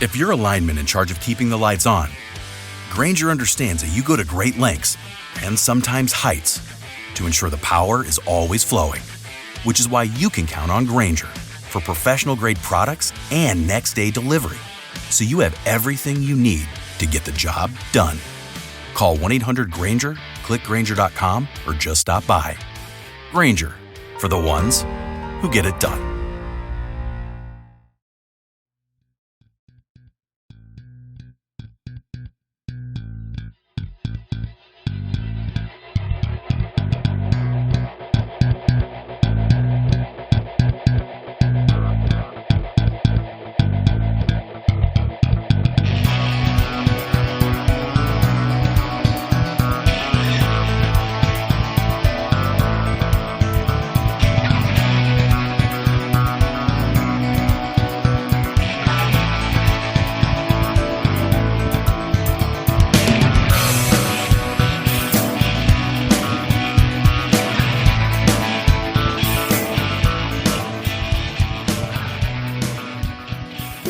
If you're a lineman in charge of keeping the lights on, Grainger understands that you go to great lengths and sometimes heights to ensure the power is always flowing, which is why you can count on Grainger for professional-grade products and next-day delivery, so you have everything you need to get the job done. Call 1-800-GRAINGER, click Grainger.com, or just stop by. Grainger, for the ones who get it done.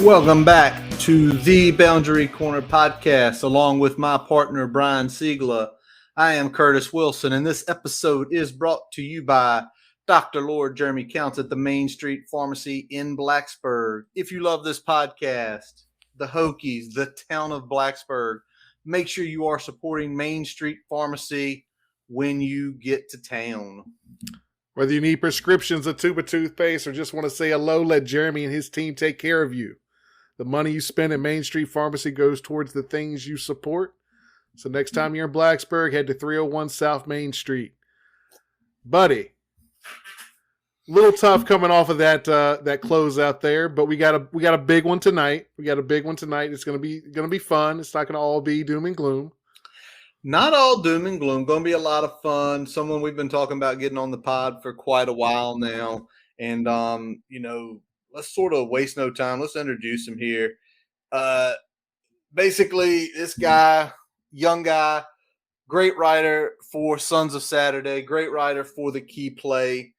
Welcome back to the Boundary Corner podcast, along with my partner, Brian Siegler. I am Curtis Wilson, and this episode is brought to you by Dr. Lord Jeremy Counts at the Main Street Pharmacy in Blacksburg. If you love this podcast, the Hokies, the town of Blacksburg, make sure you are supporting Main Street Pharmacy when you get to town. Whether you need prescriptions, a tube of toothpaste, or just want to say hello, let Jeremy and his team take care of you. The money you spend at Main Street Pharmacy goes towards the things you support. So next time you're in Blacksburg, head to 301 South Main Street. Buddy, a little tough coming off of that close out there, but we got a big one tonight. It's gonna be fun. It's not gonna all be doom and gloom. Not all doom and gloom. Going to be a lot of fun. Someone we've been talking about getting on the pod for quite a while now, and let's sort of waste no time. Let's introduce him here. Basically, this guy, young guy, great writer for Sons of Saturday, great writer for The Key Play,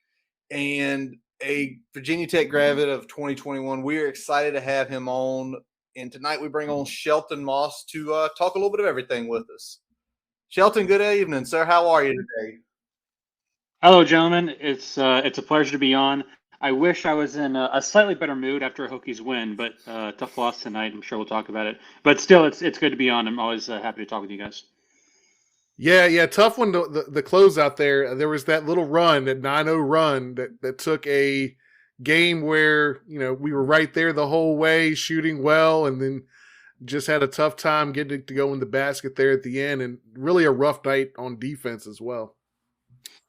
and a Virginia Tech graduate of 2021. We are excited to have him on. And tonight we bring on Shelton Moss to talk a little bit of everything with us. Shelton, good evening, sir. How are you today? Hello, gentlemen. It's a pleasure to be on. I wish I was in a slightly better mood after a Hokies win, but tough loss tonight. I'm sure we'll talk about it. But still, it's good to be on. I'm always happy to talk with you guys. Yeah, tough one. The close out there. There was that little run, that 9-0 run that took a game where we were right there the whole way, shooting well, and then just had a tough time getting it to go in the basket there at the end, and really a rough night on defense as well.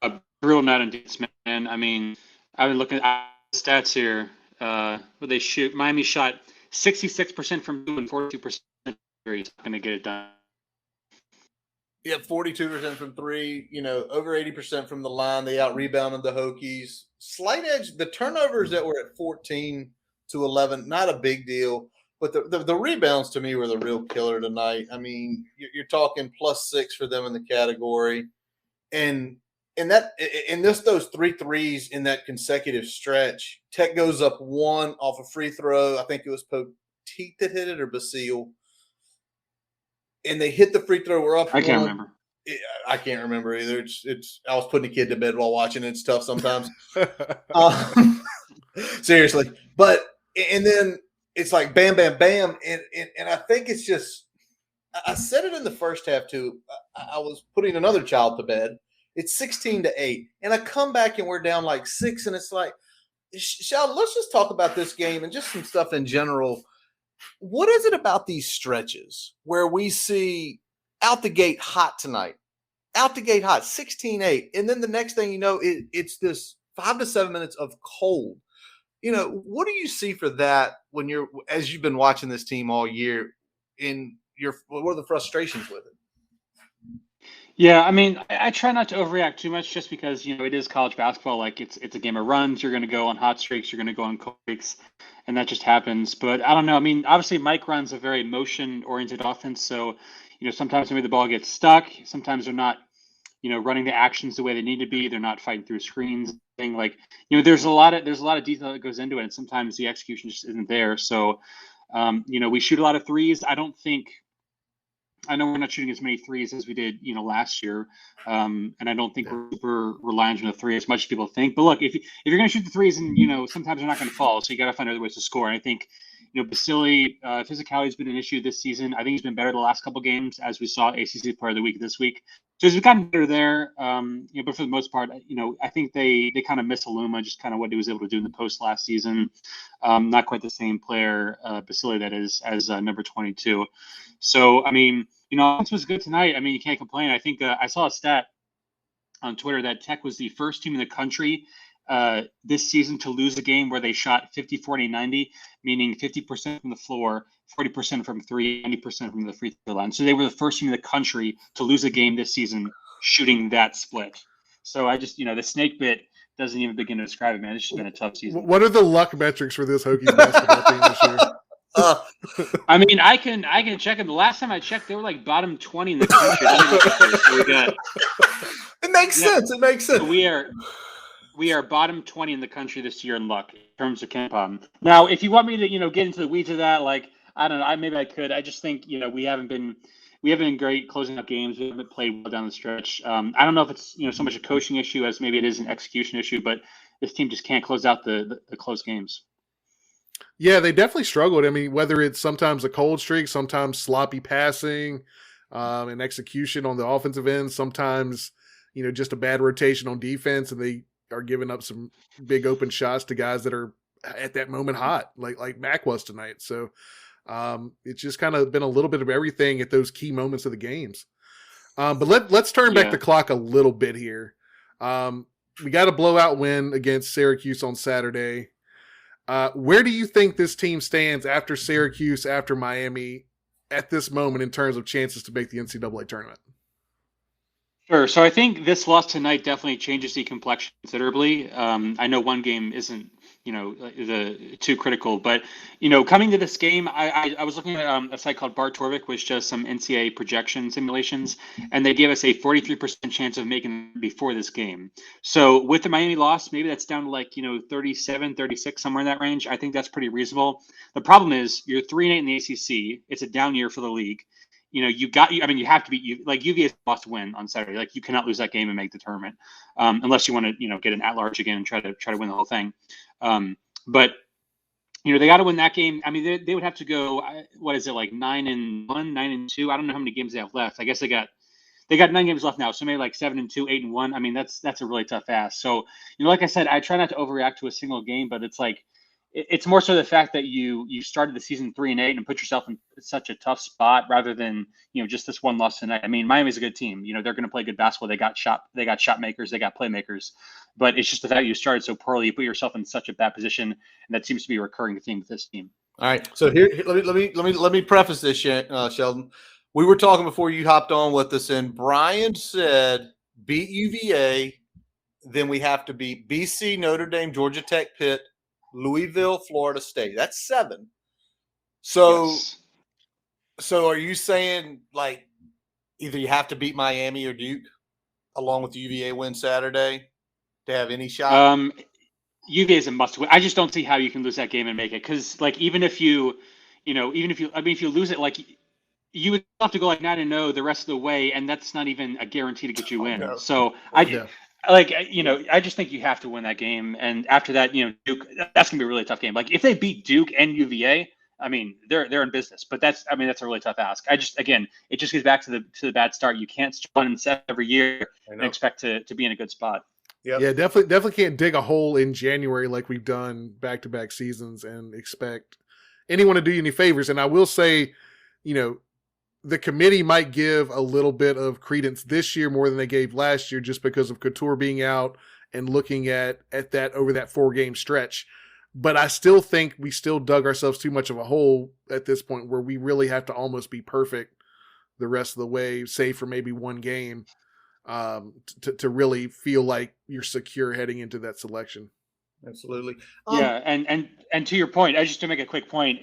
A real night on defense, man. I mean, I've been looking at the stats here. Where they shoot, Miami shot 66% from 2 and 42% from 3. It's not going to get it done. Yeah, 42% from 3. Over 80% from the line. They out rebounded the Hokies. Slight edge. The turnovers that were at 14-11, not a big deal. But the rebounds to me were the real killer tonight. I mean, you're talking +6 for them in the category, and those 3 threes in that consecutive stretch. Tech goes up 1 off a free throw. I think it was Poteet that hit it, or Basile, and they hit the free throw. We're up. I can't remember. I can't remember either. It's. I was putting a kid to bed while watching it. It's tough sometimes. Seriously, and then. It's like bam, bam, bam. And I think it's just – I said it in the first half too. I was putting another child to bed. It's 16-8. And I come back and we're down like 6. And it's like, Sheldon, let's just talk about this game and just some stuff in general. What is it about these stretches where we see out the gate hot tonight? Out the gate hot, 16-8. And then the next thing you know, it's this 5 to 7 minutes of cold. What do you see for that when as you've been watching this team all year, what are the frustrations with it? Yeah, I mean, I try not to overreact too much just because, it is college basketball. Like it's a game of runs. You're going to go on hot streaks. You're going to go on cold streaks, and that just happens. But I don't know. I mean, obviously Mike runs a very motion-oriented offense. So, sometimes maybe the ball gets stuck. Sometimes they're not, running the actions the way they need to be. They're not fighting through screens. Like, there's a lot of detail that goes into it, and sometimes the execution just isn't there. So We shoot a lot of threes. I know we're not shooting as many threes as we did, last year, and I don't think we're super reliant on the three as much as people think. But look, if you're going to shoot the threes, and sometimes they're not going to fall, so you got to find other ways to score. And I think, Basile, physicality has been an issue this season. I think he's been better the last couple games, as we saw ACC Player of the Week this week. So he's gotten better there. But for the most part, I think they kind of miss Aluma, just kind of what he was able to do in the post last season. Not quite the same player, Basile, that is, as number 22. So, offense was good tonight. You can't complain. I think I saw a stat on Twitter that Tech was the first team in the country this season to lose a game where they shot 50, 40, 90, meaning 50% from the floor, 40% from three, 90% from the free throw line. So they were the first team in the country to lose a game this season shooting that split. So I just, the snake bit doesn't even begin to describe it, man. It's just been a tough season. What are the luck metrics for this Hokies basketball team this year? I can check them. The last time I checked, they were like bottom 20 in the country. So we got. It makes sense. It makes sense. So we are bottom 20 in the country this year in luck in terms of KenPom. Now, if you want me to, get into the weeds of that, like I don't know, maybe I could. I just think we haven't been great closing up games. We haven't played well down the stretch. I don't know if it's so much a coaching issue as maybe it is an execution issue, but this team just can't close out the close games. Yeah, they definitely struggled. Whether it's sometimes a cold streak, sometimes sloppy passing, and execution on the offensive end, sometimes, just a bad rotation on defense, and they are giving up some big open shots to guys that are at that moment hot, like Mac was tonight. So it's just kind of been a little bit of everything at those key moments of the games. But let's turn back the clock a little bit here. We got a blowout win against Syracuse on Saturday. Where do you think this team stands after Syracuse, after Miami, at this moment in terms of chances to make the NCAA tournament? Sure. So I think this loss tonight definitely changes the complexion considerably. I know one game isn't, the too critical, but coming to this game, I was looking at a site called Bart Torvik, which does some NCAA projection simulations, and they gave us a 43% chance of making it before this game. So with the Miami loss, maybe that's down to like 37, 36, somewhere in that range. I think that's pretty reasonable. The problem is you're 3-8 in the ACC. It's a down year for the league. You have to beat UVA is a must win on Saturday. Like, you cannot lose that game and make the tournament, unless you want to, get an at-large again and try to win the whole thing. But they got to win that game. They would have to go. What is it, like 9-1, 9-2? I don't know how many games they have left. I guess they got 9 games left now, so maybe like 7-2, 8-1. That's a really tough ask. So like I said, I try not to overreact to a single game, but it's like. It's more so the fact that you started the season 3-8 and put yourself in such a tough spot rather than, just this one loss tonight. Miami's a good team. They're going to play good basketball. They got shot makers, they got playmakers, but it's just the fact you started so poorly. You put yourself in such a bad position, and that seems to be a recurring theme with this team. All right. So here, let me preface this, Sheldon. We were talking before you hopped on with us, and Brian said beat UVA, then we have to beat BC, Notre Dame, Georgia Tech, Pitt, Louisville, Florida State. That's 7. So, yes. So are you saying like either you have to beat Miami or Duke along with the UVA win Saturday to have any shot? UVA is a must win. I just don't see how you can lose that game and make it, because like even if you lose it, like you would have to go like 9-0 the rest of the way, and that's not even a guarantee to get you in. No. So I just think you have to win that game. And after that, Duke, that's going to be a really tough game. Like if they beat Duke and UVA, they're in business, but that's a really tough ask. It just gets back to the bad start. You can't start 1-7 every year and expect to be in a good spot. Yep. Yeah, definitely can't dig a hole in January like we've done back-to-back seasons and expect anyone to do you any favors. And I will say, the committee might give a little bit of credence this year more than they gave last year, just because of Couture being out and looking at that over that 4-game stretch. But I still think we still dug ourselves too much of a hole at this point, where we really have to almost be perfect the rest of the way, save for maybe one game, to really feel like you're secure heading into that selection. Absolutely. Yeah. And to your point, just to make a quick point,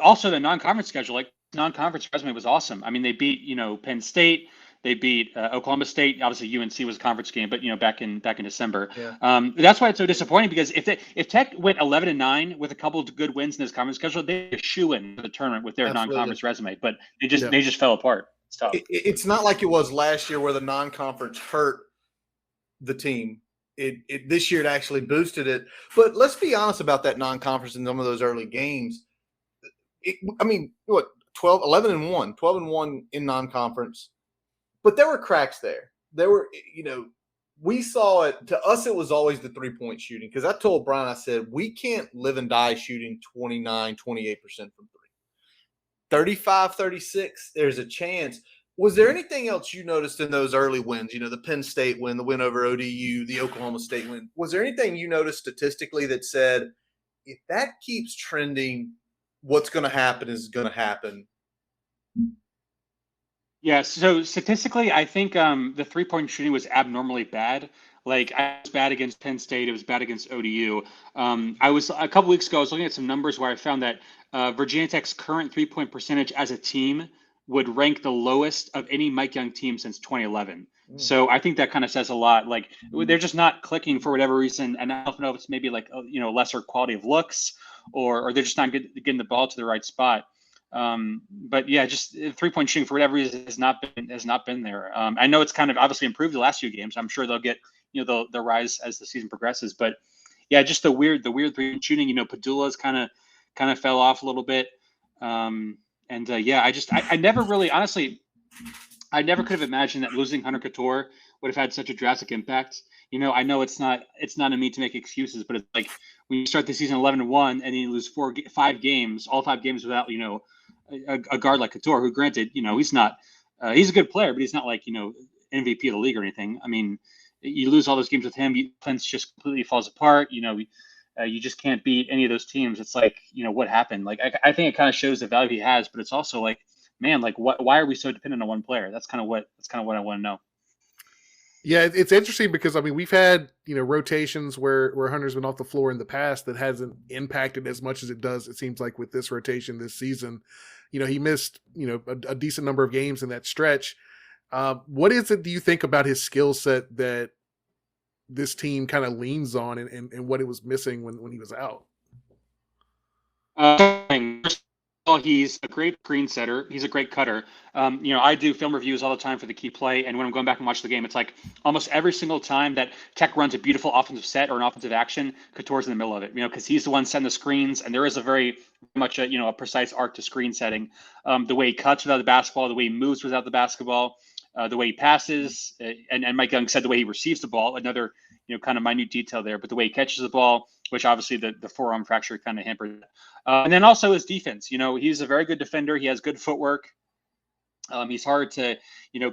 also the non-conference schedule, like non-conference resume was awesome. They beat, Penn State, They beat Oklahoma State. Obviously, UNC was a conference game, but back in December. Yeah. That's why it's so disappointing, because if Tech went 11-9 with a couple of good wins in this conference schedule, they're a shoo-in for the tournament with their Absolutely. non-conference resume. But they just fell apart. It's tough. It's not like it was last year where the non-conference hurt the team. This year it actually boosted it. But let's be honest about that non-conference in some of those early games. 11-1 in non-conference, but there were cracks there. There were, we saw it. To us, it was always the 3-point shooting, because I told Brian, I said, we can't live and die shooting 29, 28% from three. 35, 36, there's a chance. Was there anything else you noticed in those early wins? The Penn State win, the win over ODU, the Oklahoma State win. Was there anything you noticed statistically that said, if that keeps trending, what's going to happen is going to happen? Yeah, so statistically, I think the 3-point shooting was abnormally bad. Like, it was bad against Penn State. It was bad against ODU. I was a couple weeks ago, I was looking at some numbers where I found that Virginia Tech's current 3-point percentage as a team would rank the lowest of any Mike Young team since 2011. So I think that kind of says a lot. Like, they're just not clicking for whatever reason. And I don't know if it's maybe like, lesser quality of looks, or they're just not getting the ball to the right spot. But yeah, just 3-point shooting for whatever reason has not been there. I know it's kind of obviously improved the last few games. I'm sure they'll get, they'll rise as the season progresses. But yeah, just the weird 3-point shooting. Padula's kind of fell off a little bit. I never really, honestly, I never could have imagined that losing Hunter Couture would have had such a drastic impact. I know it's not in me to make excuses, but it's like when you start the season 11-1 and then you lose all 5 games without, a guard like Couture, who, granted, he's not, he's a good player, but he's not like, MVP of the league or anything. I mean, you lose all those games with him, defense just completely falls apart. You just can't beat any of those teams. It's like, what happened? Like, I think it kind of shows the value he has, but it's also like, man, like, why are we so dependent on one player? That's kind of what I want to know. Yeah, it's interesting because, we've had, rotations where Hunter's been off the floor in the past that hasn't impacted as much as it does, it seems like, with this rotation this season. He missed, a decent number of games in that stretch. What is it, do you think, about his skill set that this team kind of leans on and what it was missing when he was out? First of all, he's a great screen setter. He's a great cutter. I do film reviews all the time for the Key Play, and when I'm going back and watch the game, it's like almost every single time that Tech runs a beautiful offensive set or an offensive action, Couture's in the middle of it, because he's the one setting the screens, and there is a very much a precise art to screen setting. The way he cuts without the basketball, the way he moves without the basketball, the way he passes, and Mike Young said the way he receives the ball, another kind of minute detail there, but the way he catches the ball, which obviously the forearm fracture kind of hampered. And then also his defense. He's a very good defender. He has good footwork. He's hard to,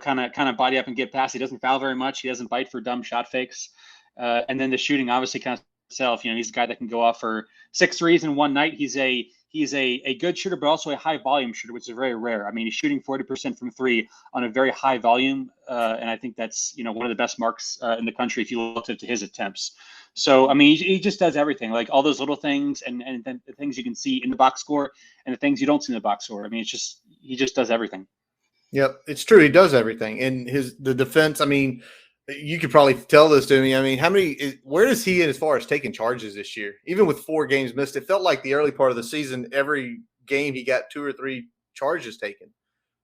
kind of body up and get past. He doesn't foul very much. He doesn't bite for dumb shot fakes. And then the shooting obviously kind of himself. He's a guy that can go off for 6 threes in one night. He's a good shooter, but also a high volume shooter, which is very rare. I mean, he's shooting 40% from 3 on a very high volume. And I think that's, one of the best marks in the country if you look to his attempts. So, I mean, he just does everything, like all those little things and then the things you can see in the box score and the things you don't see in the box score. I mean, he just does everything. Yep, it's true. He does everything. And the defense, I mean, you could probably tell this to me. I mean, where is he in as far as taking charges this year? Even with 4 games missed, it felt like the early part of the season, every game he got 2 or 3 charges taken,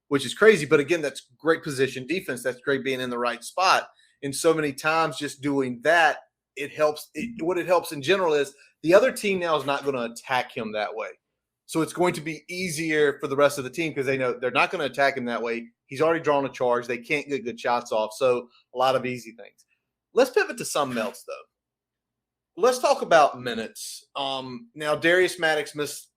which is crazy. But again, that's great position defense. That's great being in the right spot. And so many times just doing that, it helps. What it helps in general is the other team now is not going to attack him that way. So it's going to be easier for the rest of the team because they know they're not going to attack him that way. He's already drawn a charge. They can't get good shots off. So a lot of easy things. Let's pivot to something else, though. Let's talk about minutes. Now, Darius Maddox missed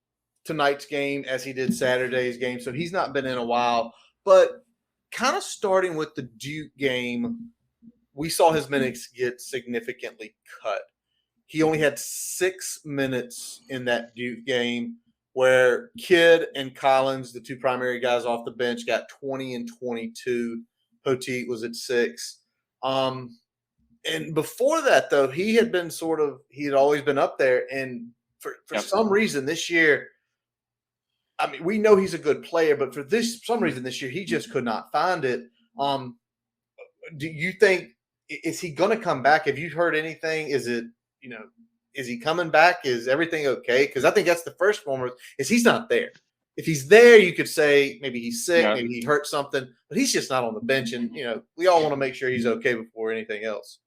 tonight's game as he did Saturday's game, so he's not been in a while. But kind of starting with the Duke game, we saw his minutes get significantly cut. He only had 6 minutes in that Duke game, where Kidd and Collins, the 2 primary guys off the bench, got 20 and 22. Poteet was at 6. And before that, though, he had always been up there. And for some reason this year, I mean, we know he's a good player, but for some reason this year, he just could not find it. Do you think is he going to come back? Have you heard anything? Is it is he coming back? Is everything okay? Because I think that's the first one. Is he's not there. If he's there, you could say maybe he's sick, maybe he hurt something, but he's just not on the bench. And we all want to make sure he's okay before anything else.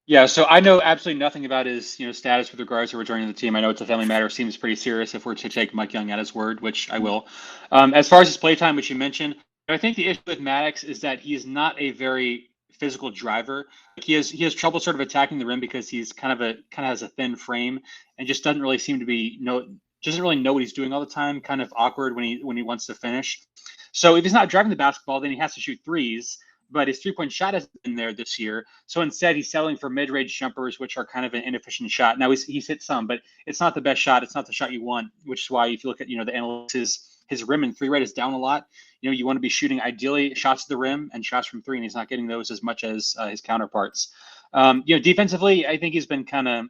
Yeah, so I know absolutely nothing about his status with regards to returning to the team. I know it's a family matter. Seems pretty serious if we're to take Mike Young at his word, which I will. As far as his playtime, which you mentioned, I think the issue with Maddox is that he is not a very physical driver. Like he has trouble sort of attacking the rim because he's kind of has a thin frame and just doesn't really seem to doesn't really know what he's doing all the time. Kind of awkward when he wants to finish. So if he's not driving the basketball, then he has to shoot threes. But his three-point shot hasn't been there this year. So instead, he's settling for mid-range jumpers, which are kind of an inefficient shot. Now, he's hit some, but it's not the best shot. It's not the shot you want, which is why if you look at, the analytics, his rim and three rate is down a lot. You want to be shooting ideally shots at the rim and shots from three, and he's not getting those as much as his counterparts. Defensively, I think he's been kind of,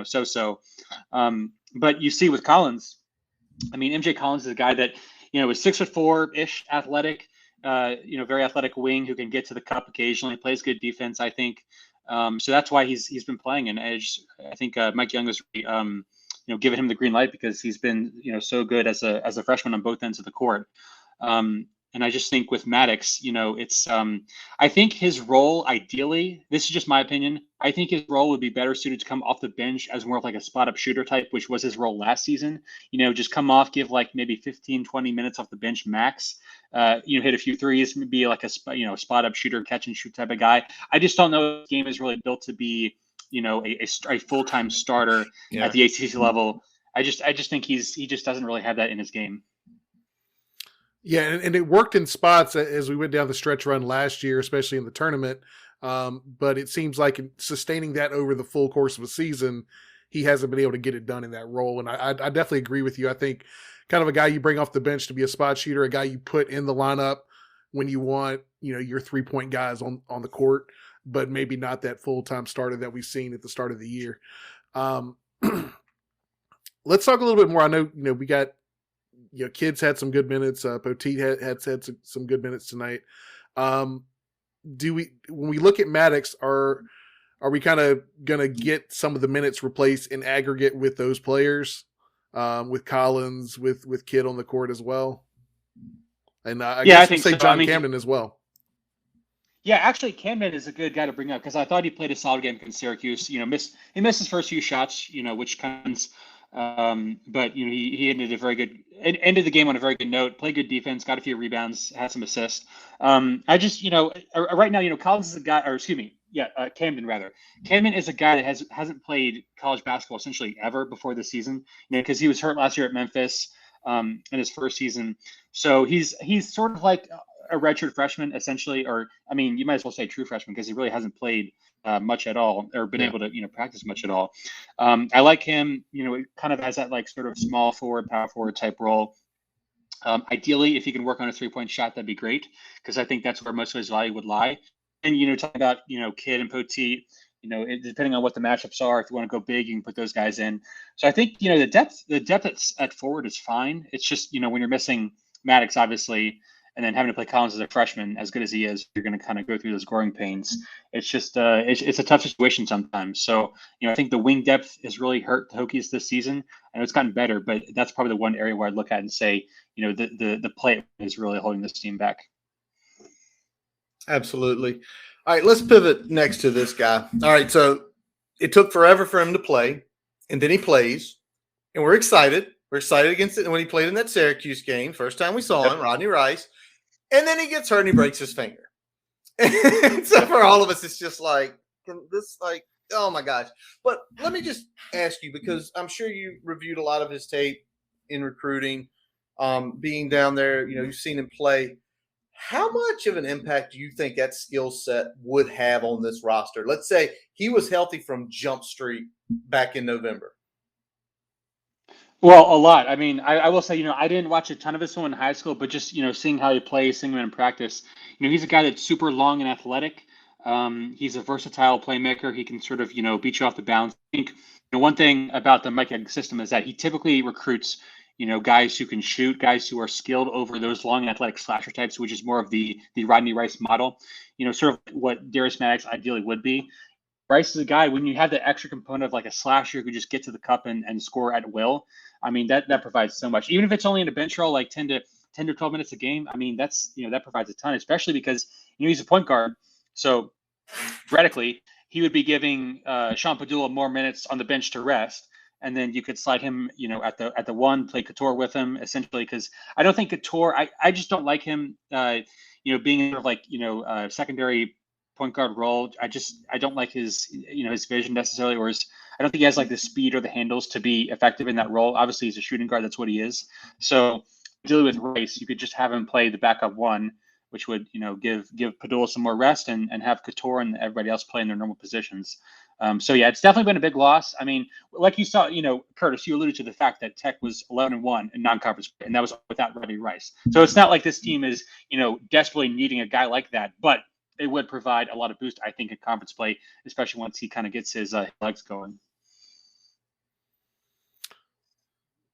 so-so. But you see with Collins, I mean, MJ Collins is a guy that, is 6'4"-ish athletic. Very athletic wing who can get to the cup occasionally, plays good defense, I think. So that's why he's been playing. And I think Mike Young was, giving him the green light because he's been, so good as a freshman on both ends of the court. And I just think with Maddox, it's I think his role ideally, this is just my opinion, I think his role would be better suited to come off the bench as more of like a spot up shooter type, which was his role last season. Just come off, give like maybe 15, 20 minutes off the bench max, hit a few threes, be like a spot up shooter, catch and shoot type of guy. I just don't know if the game is really built to be, a full-time starter at the ACC level. I just think he just doesn't really have that in his game. Yeah, and it worked in spots as we went down the stretch run last year, especially in the tournament. But it seems like sustaining that over the full course of a season, he hasn't been able to get it done in that role. And I definitely agree with you. I think kind of a guy you bring off the bench to be a spot shooter, a guy you put in the lineup when you want, your 3-point guys on the court, but maybe not that full-time starter that we've seen at the start of the year. Let's talk a little bit more. I know, we got, kids had some good minutes. Poteet had some good minutes tonight. When we look at Maddox, are we kind of going to get some of the minutes replaced in aggregate with those players, with Collins, with Kidd on the court as well? And I guess I think we'll say so. John Camden as well. Yeah, actually, Camden is a good guy to bring up because I thought he played a solid game against Syracuse. He missed his first few shots, which comes. But he ended the game on a very good note, played good defense, got a few rebounds, had some assists. I just right now Collins is a guy, or excuse me, Camden rather. Camden is a guy that hasn't played college basketball essentially ever before this season, because he was hurt last year at Memphis in his first season. So he's sort of like a redshirt freshman essentially, or I mean you might as well say true freshman because he really hasn't played much at all, or been able to practice much at all. I like him. It kind of has that like sort of small forward, power forward type role. Ideally, if he can work on a 3-point shot, that'd be great because I think that's where most of his value would lie. And talking about Kidd and Poteet, depending on what the matchups are, if you want to go big, you can put those guys in. So I think the depth at forward is fine. It's just when you're missing Maddox, obviously, and then having to play Collins as a freshman, as good as he is, you're going to kind of go through those growing pains. It's just it's a tough situation sometimes. So I think the wing depth has really hurt the Hokies this season. I know it's gotten better, but that's probably the one area where I'd look at and say the play is really holding this team back. Absolutely. All right, let's pivot next to this guy. All right, so it took forever for him to play, and then he plays, and we're excited. We're excited against it when he played in that Syracuse game. First time we saw him, Rodney Rice. And then he gets hurt and he breaks his finger. And so for all of us, it's just like, oh my gosh. But let me just ask you, because I'm sure you reviewed a lot of his tape in recruiting, being down there, you've seen him play. How much of an impact do you think that skill set would have on this roster? Let's say he was healthy from Jump Street back in November. Well, a lot. I mean, I will say, I didn't watch a ton of his film in high school, but just, seeing how he plays, seeing him in practice, he's a guy that's super long and athletic. He's a versatile playmaker. He can sort of, beat you off the bounce. I think, one thing about the Mike Young system is that he typically recruits, guys who can shoot, guys who are skilled over those long athletic slasher types, which is more of the Rodney Rice model, sort of what Darius Maddox ideally would be. Rice is a guy, when you have the extra component of like a slasher who could just get to the cup and score at will, I mean, that provides so much. Even if it's only in a bench role, like 10 to 12 minutes a game, I mean, that's, that provides a ton, especially because, he's a point guard. So theoretically, he would be giving Sean Padula more minutes on the bench to rest. And then you could slide him, at the one, play Couture with him, essentially, because I don't think Couture, I just don't like him, being sort of like, secondary point guard role. I don't like his, his vision necessarily, or I don't think he has like the speed or the handles to be effective in that role. Obviously, he's a shooting guard. That's what he is. So dealing with Rice, you could just have him play the backup one, which would, give Padula some more rest and have Couture and everybody else play in their normal positions. So yeah, it's definitely been a big loss. I mean, like you saw, Curtis, you alluded to the fact that Tech was 11-1 in non-conference, and that was without Rodney Rice. So it's not like this team is, desperately needing a guy like that, but it would provide a lot of boost, I think, in conference play, especially once he kind of gets his legs going.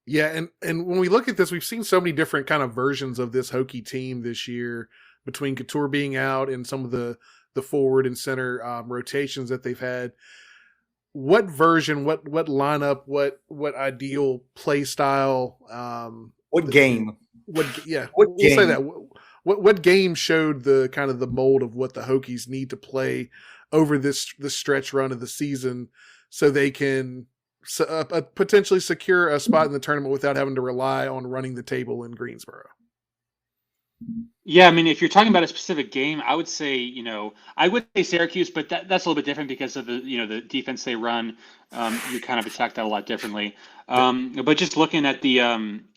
Yeah, and when we look at this, we've seen so many different kind of versions of this Hokie team this year, between Couture being out and some of the forward and center rotations that they've had. What version, what lineup, what ideal play style? What game? What game? Say that. What game showed the kind of the mold of what the Hokies need to play over this stretch run of the season, so they can potentially secure a spot in the tournament without having to rely on running the table in Greensboro? Yeah, I mean, if you're talking about a specific game, I would say, I would say Syracuse, but that's a little bit different because of the, the defense they run. You kind of attack that a lot differently. But just looking at the,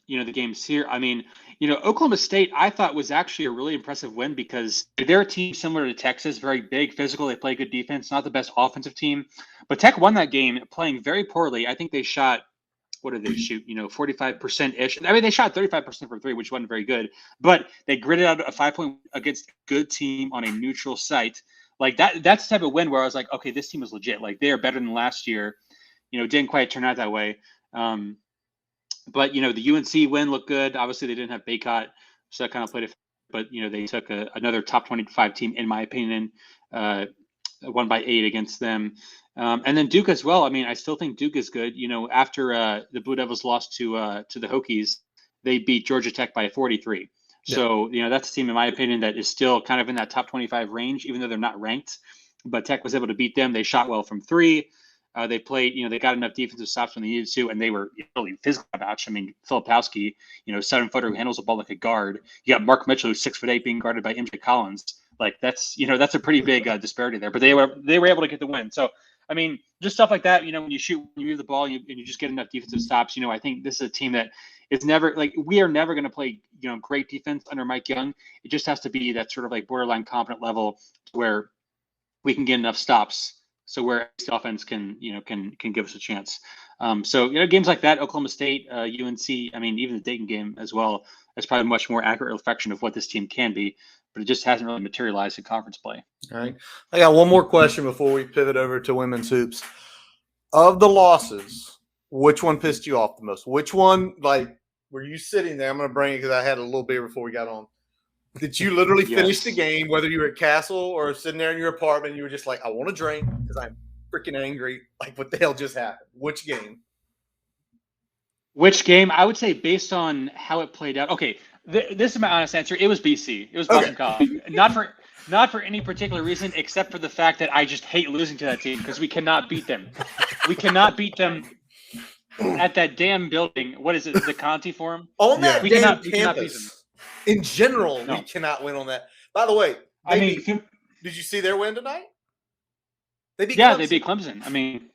the games here, I mean, Oklahoma State, I thought was actually a really impressive win because they're a team similar to Texas, very big, physical. They play good defense, not the best offensive team. But Tech won that game playing very poorly. I think they shot, what did they shoot? 45%-ish. I mean, they shot 35% from three, which wasn't very good. But they gritted out a 5-point against a good team on a neutral site. Like that's the type of win where I was like, okay, this team is legit. Like they are better than last year. Didn't quite turn out that way. But the UNC win looked good. Obviously, they didn't have Baycott, so that kind of played it. But they took another top 25 team, in my opinion, won by 8 against them. And then Duke as well. I mean, I still think Duke is good. After the Blue Devils lost to the Hokies, they beat Georgia Tech by 43. Yeah. So that's a team, in my opinion, that is still kind of in that top 25 range, even though they're not ranked. But Tech was able to beat them. They shot well from 3. They played, they got enough defensive stops when they needed to, and they were really physical about. I mean, Filipowski, 7-footer who handles the ball like a guard. You got Mark Mitchell, who's 6'8", being guarded by MJ Collins. Like that's a pretty big disparity there. But they were able to get the win. So I mean, just stuff like that. When you shoot, when you move the ball, and you just get enough defensive stops. I think this is a team that is never like we are never going to play great defense under Mike Young. It just has to be that sort of like borderline competent level where we can get enough stops. So where the offense can give us a chance. So games like that, Oklahoma State, UNC, I mean even the Dayton game as well, is probably a much more accurate reflection of what this team can be, but it just hasn't really materialized in conference play. All right, I got one more question before we pivot over to women's hoops. Of the losses, which one pissed you off the most? Which one, like, were you sitting there? I'm going to bring it because I had a little beer before we got on. Did you literally finish the game, whether you were at Castle or sitting there in your apartment, you were just like, I want to drink because I'm freaking angry. Like, what the hell just happened? Which game? Which game? I would say based on how it played out. Okay, this is my honest answer. It was BC. It was Boston College. Not for any particular reason except for the fact that I just hate losing to that team because we cannot beat them. We cannot beat them at that damn building. What is it? The Conti Forum? On that we damn cannot campus. We cannot beat them. In general, we cannot win on that. By the way, did you see their win tonight? They beat Clemson. I mean,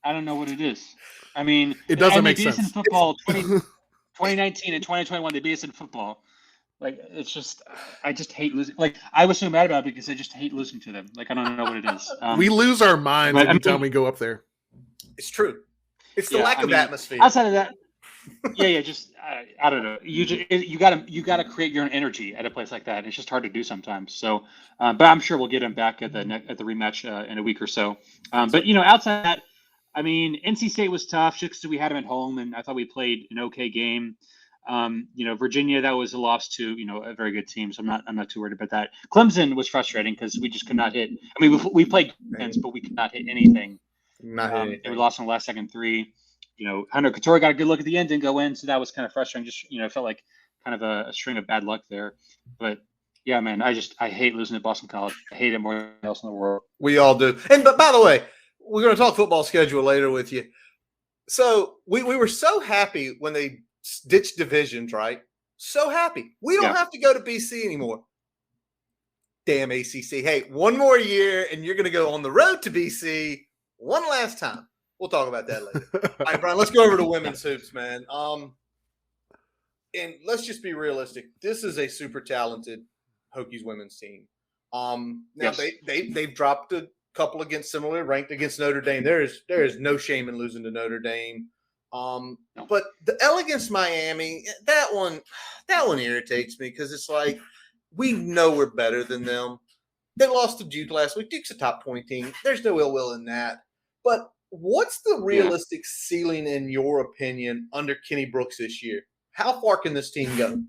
I don't know what it is. I mean, it doesn't make sense. They beat us in football 2019 and 2021. They beat us in football. Like, it's just, I just hate losing. Like, I was so mad about it because I just hate losing to them. Like, I don't know what it is. We lose our minds every time we go up there. It's true. It's the lack of atmosphere. Outside of that, just I don't know. You gotta create your own energy at a place like that. It's just hard to do sometimes. So, but I'm sure we'll get him back at the rematch in a week or so. But outside of that, I mean, NC State was tough just because we had them at home, and I thought we played an okay game. Virginia, that was a loss to a very good team, so I'm not too worried about that. Clemson was frustrating because we just could not hit. I mean, we played defense, but we could not hit anything. And we lost on the last second three. Hunter Couture got a good look at the end, didn't go in, so that was kind of frustrating. Just felt like kind of a string of bad luck there. But yeah, man, I hate losing to Boston College. I hate it more than anything else in the world. We all do. But by the way, we're going to talk football schedule later with you. So we were so happy when they ditched divisions, right? So happy. We don't have to go to BC anymore. Damn ACC. Hey, one more year and you're going to go on the road to BC one last time. We'll talk about that later. All right, Brian, let's go over to women's hoops, man. And let's just be realistic. This is a super talented Hokies women's team. Now they've dropped a couple against similar ranked against Notre Dame. There is no shame in losing to Notre Dame. But the L against Miami, that one irritates me because it's like we know we're better than them. They lost to Duke last week. Duke's a top 20 team. There's no ill will in that. But what's the realistic ceiling, in your opinion, under Kenny Brooks this year? How far can this team go?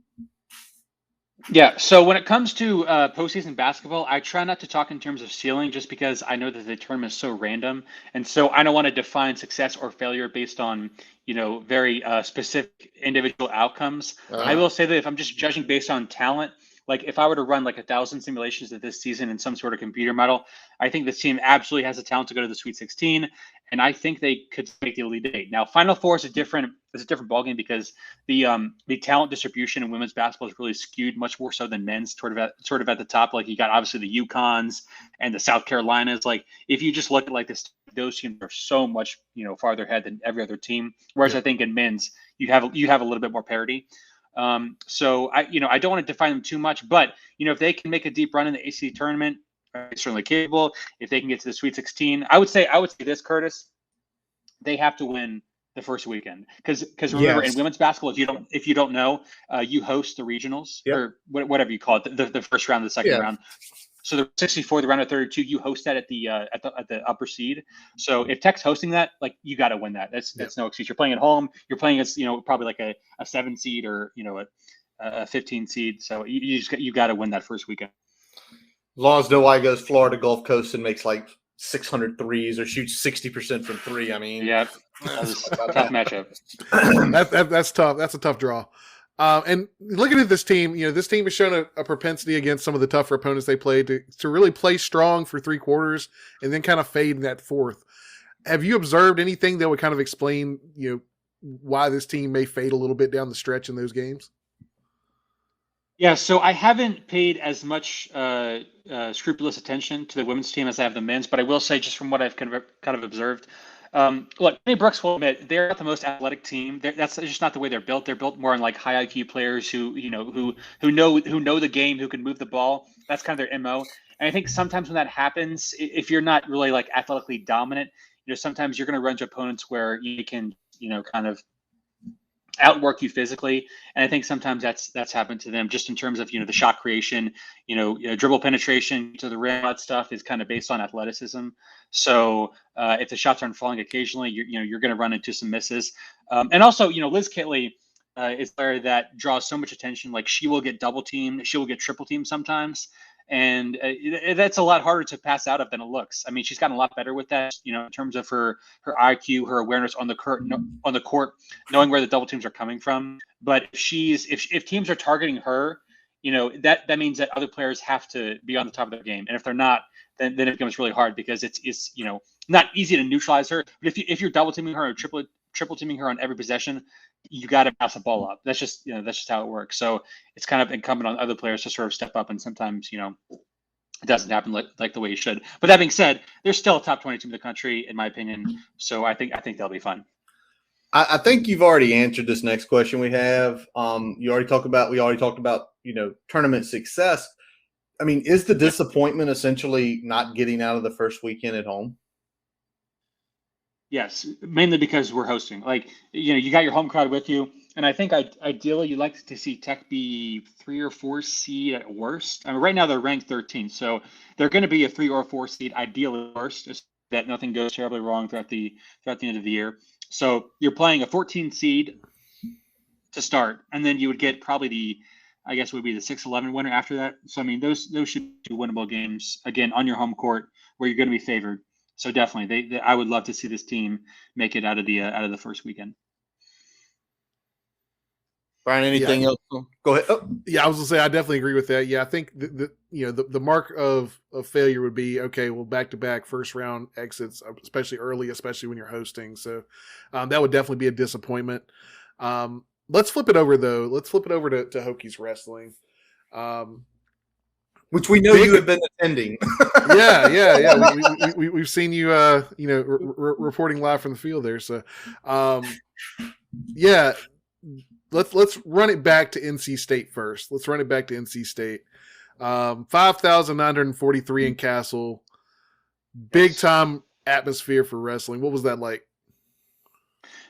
Yeah, so when it comes to postseason basketball, I try not to talk in terms of ceiling just because I know that the tournament is so random. And so I don't want to define success or failure based on, very specific individual outcomes. I will say that if I'm just judging based on talent, like if I were to run like 1,000 simulations of this season in some sort of computer model, I think this team absolutely has the talent to go to the Sweet 16, and I think they could make the Elite Eight. Now, Final Four is a different ballgame because the talent distribution in women's basketball is really skewed much more so than men's, sort of at the top. Like you got obviously the UConns and the South Carolinas. Like if you just look at like this, those teams are so much farther ahead than every other team. Whereas I think in men's you have a little bit more parity. So I don't want to define them too much, but if they can make a deep run in the ACC tournament, they're certainly capable. If they can get to the Sweet 16, I would say this, Curtis, they have to win the first weekend because remember in women's basketball, if you don't know, you host the regionals or whatever you call it, the first round, the second round. So the 64, the round of 32, you host that at the upper seed. So if Tech's hosting that, like you got to win that. That's no excuse. You're playing at home. You're playing as probably like a 7 seed or a 15 seed. So you got to win that first weekend. As long as nobody goes Florida Gulf Coast and makes like 600 threes or shoots 60% from three. I mean, that's a tough matchup. That's tough. That's a tough draw. And looking at this team, this team has shown a propensity against some of the tougher opponents they played to really play strong for 3 quarters and then kind of fade in that fourth. Have you observed anything that would kind of explain, why this team may fade a little bit down the stretch in those games? Yeah, so I haven't paid as much scrupulous attention to the women's team as I have the men's, but I will say just from what I've kind of observed, look, Kenny Brooks will admit they're not the most athletic team. That's just not the way they're built. They're built more on like high IQ players who know the game, who can move the ball. That's kind of their MO. And I think sometimes when that happens, if you're not really like athletically dominant, sometimes you're going to run into opponents where you can kind of outwork you physically. And I think sometimes that's happened to them just in terms of the shot creation, dribble penetration to the rim. That stuff is kind of based on athleticism. So if the shots aren't falling occasionally, you're going to run into some misses. And also Liz Kitley is a player that draws so much attention. Like she will get double teamed, she will get triple teamed sometimes. And that's a lot harder to pass out of than it looks. I mean, she's gotten a lot better with that, in terms of her IQ, her awareness on the court, knowing where the double teams are coming from. But if teams are targeting her, that means that other players have to be on the top of their game. And if they're not, then it becomes really hard because it's not easy to neutralize her. But if you're double teaming her or triple teaming her on every possession, you got to pass the ball up. That's just how it works. So it's kind of incumbent on other players to sort of step up, and sometimes it doesn't happen like the way it should. But that being said, they're still a top 20 team in the country, in my opinion. So I think they'll be fun. I think you've already answered this next question we have. We already talked about tournament success. I mean, is the disappointment essentially not getting out of the first weekend at home? Yes, mainly because we're hosting. Like, you got your home crowd with you, and I think ideally you'd like to see Tech be 3 or 4 seed at worst. I mean, right now they're ranked 13th, so they're going to be a 3 or 4 seed, ideally worst, that nothing goes terribly wrong throughout the end of the year. So you're playing a 14 seed to start, and then you would get probably I guess it would be the 6-11 winner after that. So I mean, those should be two winnable games again on your home court where you're going to be favored. So definitely, I would love to see this team make it out of the first weekend. Brian, anything else? Go ahead. Oh. Yeah, I was gonna say I definitely agree with that. Yeah, I think the mark of failure would be okay. Well, back to back first round exits, especially early, especially when you're hosting. So that would definitely be a disappointment. Let's flip it over though. Let's flip it over to Hokies wrestling, which we know you have been attending. yeah. We've seen you, reporting live from the field there. So, yeah. Let's run it back to NC State first. Let's run it back to NC State. 5,943 in Castle. Big time atmosphere for wrestling. What was that like?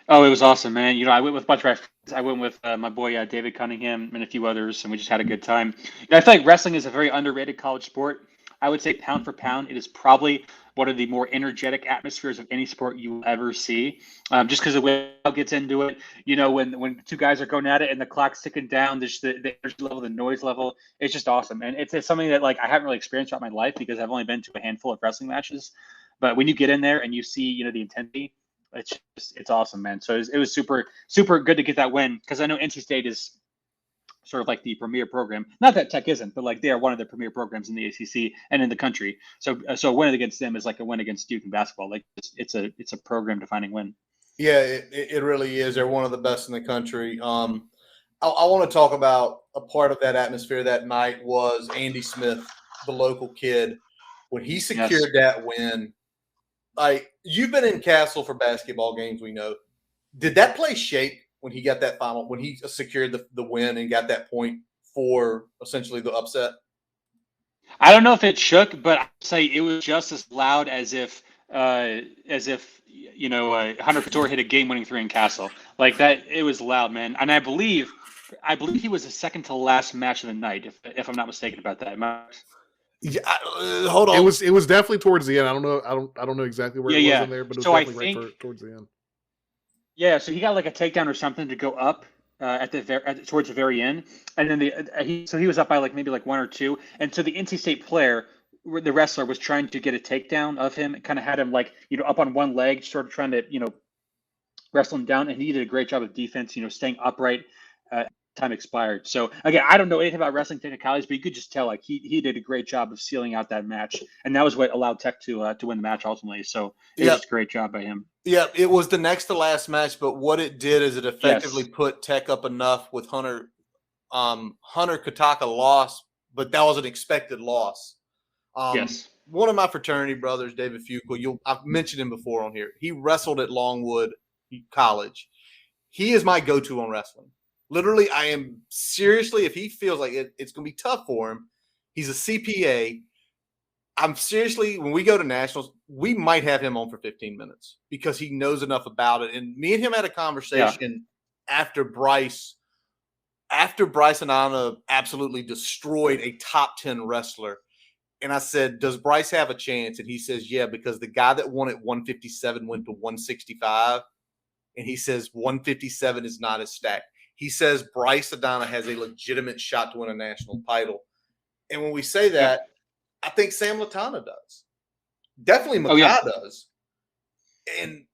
Oh, it was awesome, man. I went with a bunch of my friends. I went with my boy David Cunningham and a few others, and we just had a good time. I feel like wrestling is a very underrated college sport. I would say pound for pound, it is probably one of the more energetic atmospheres of any sport you will ever see. Just because the way it gets into it, when two guys are going at it and the clock's ticking down, there's the energy level, the noise level, it's just awesome. And it's something that like I haven't really experienced throughout my life because I've only been to a handful of wrestling matches. But when you get in there and you see, the intensity, it's awesome, man. So it was super, super good to get that win because I know NC State is sort of like the premier program. Not that Tech isn't, but like they are one of the premier programs in the ACC and in the country. So a win against them is like a win against Duke in basketball. Like it's a program defining win. Yeah, it really is. They're one of the best in the country. I want to talk about a part of that atmosphere that night was Andy Smith, the local kid, when he secured that win. Like, you've been in Castle for basketball games, we know. Did that place shake when he got that final, when he secured the win and got that point for essentially the upset? I don't know if it shook, but I'd say it was just as loud as if Hunter Couture hit a game-winning three in Castle. Like that, it was loud, man. And I believe he was the second to last match of the night, if I'm not mistaken about that. Yeah, hold on. It was definitely towards the end. I don't know exactly where it was in there, but it was definitely towards the end. Yeah, so he got like a takedown or something to go up towards the very end, and then he was up by maybe 1 or 2, and so the NC State player, the wrestler, was trying to get a takedown of him, kind of had him up on one leg, sort of trying to wrestle him down, and he did a great job of defense, staying upright. Time expired. So again, I don't know anything about wrestling technicalities, but you could just tell he did a great job of sealing out that match, and that was what allowed Tech to win the match ultimately. So it was just a great job by him. Yeah, it was the next to last match, but what it did is it effectively put Tech up enough with Hunter. Hunter Kataka lost, but that was an expected loss. One of my fraternity brothers, David Fuqua, I've mentioned him before on here. He wrestled at Longwood College. He is my go-to on wrestling. Literally, I am seriously, if he feels like it's going to be tough for him, he's a CPA. I'm seriously, when we go to nationals, we might have him on for 15 minutes because he knows enough about it. And me and him had a conversation after Bryce and Anna absolutely destroyed a top 10 wrestler. And I said, does Bryce have a chance? And he says, yeah, because the guy that won at 157 went to 165. And he says 157 is not as stacked. He says Bryce Adana has a legitimate shot to win a national title. And when we say that, I think Sam Latana does. Definitely Makai does. And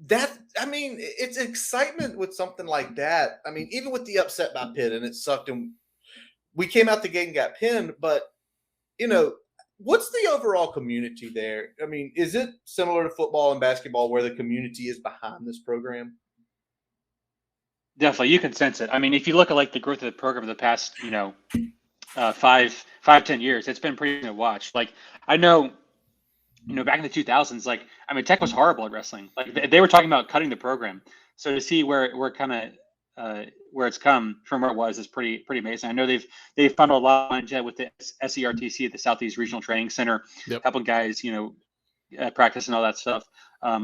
that, I mean, it's excitement with something like that. I mean, even with the upset by Pitt, and it sucked, and we came out the gate and got pinned, but, what's the overall community there? I mean, is it similar to football and basketball where the community is behind this program? Definitely, you can sense it. I mean, if you look at the growth of the program in the past, 5-10 years, it's been pretty to watch. Like, I know, back in the 2000s, Tech was horrible at wrestling. Like, they were talking about cutting the program. So to see where it's come from where it was is pretty amazing. I know they've funneled a lot of money with the SERTC, the Southeast Regional Training Center, helping guys, practice and all that stuff.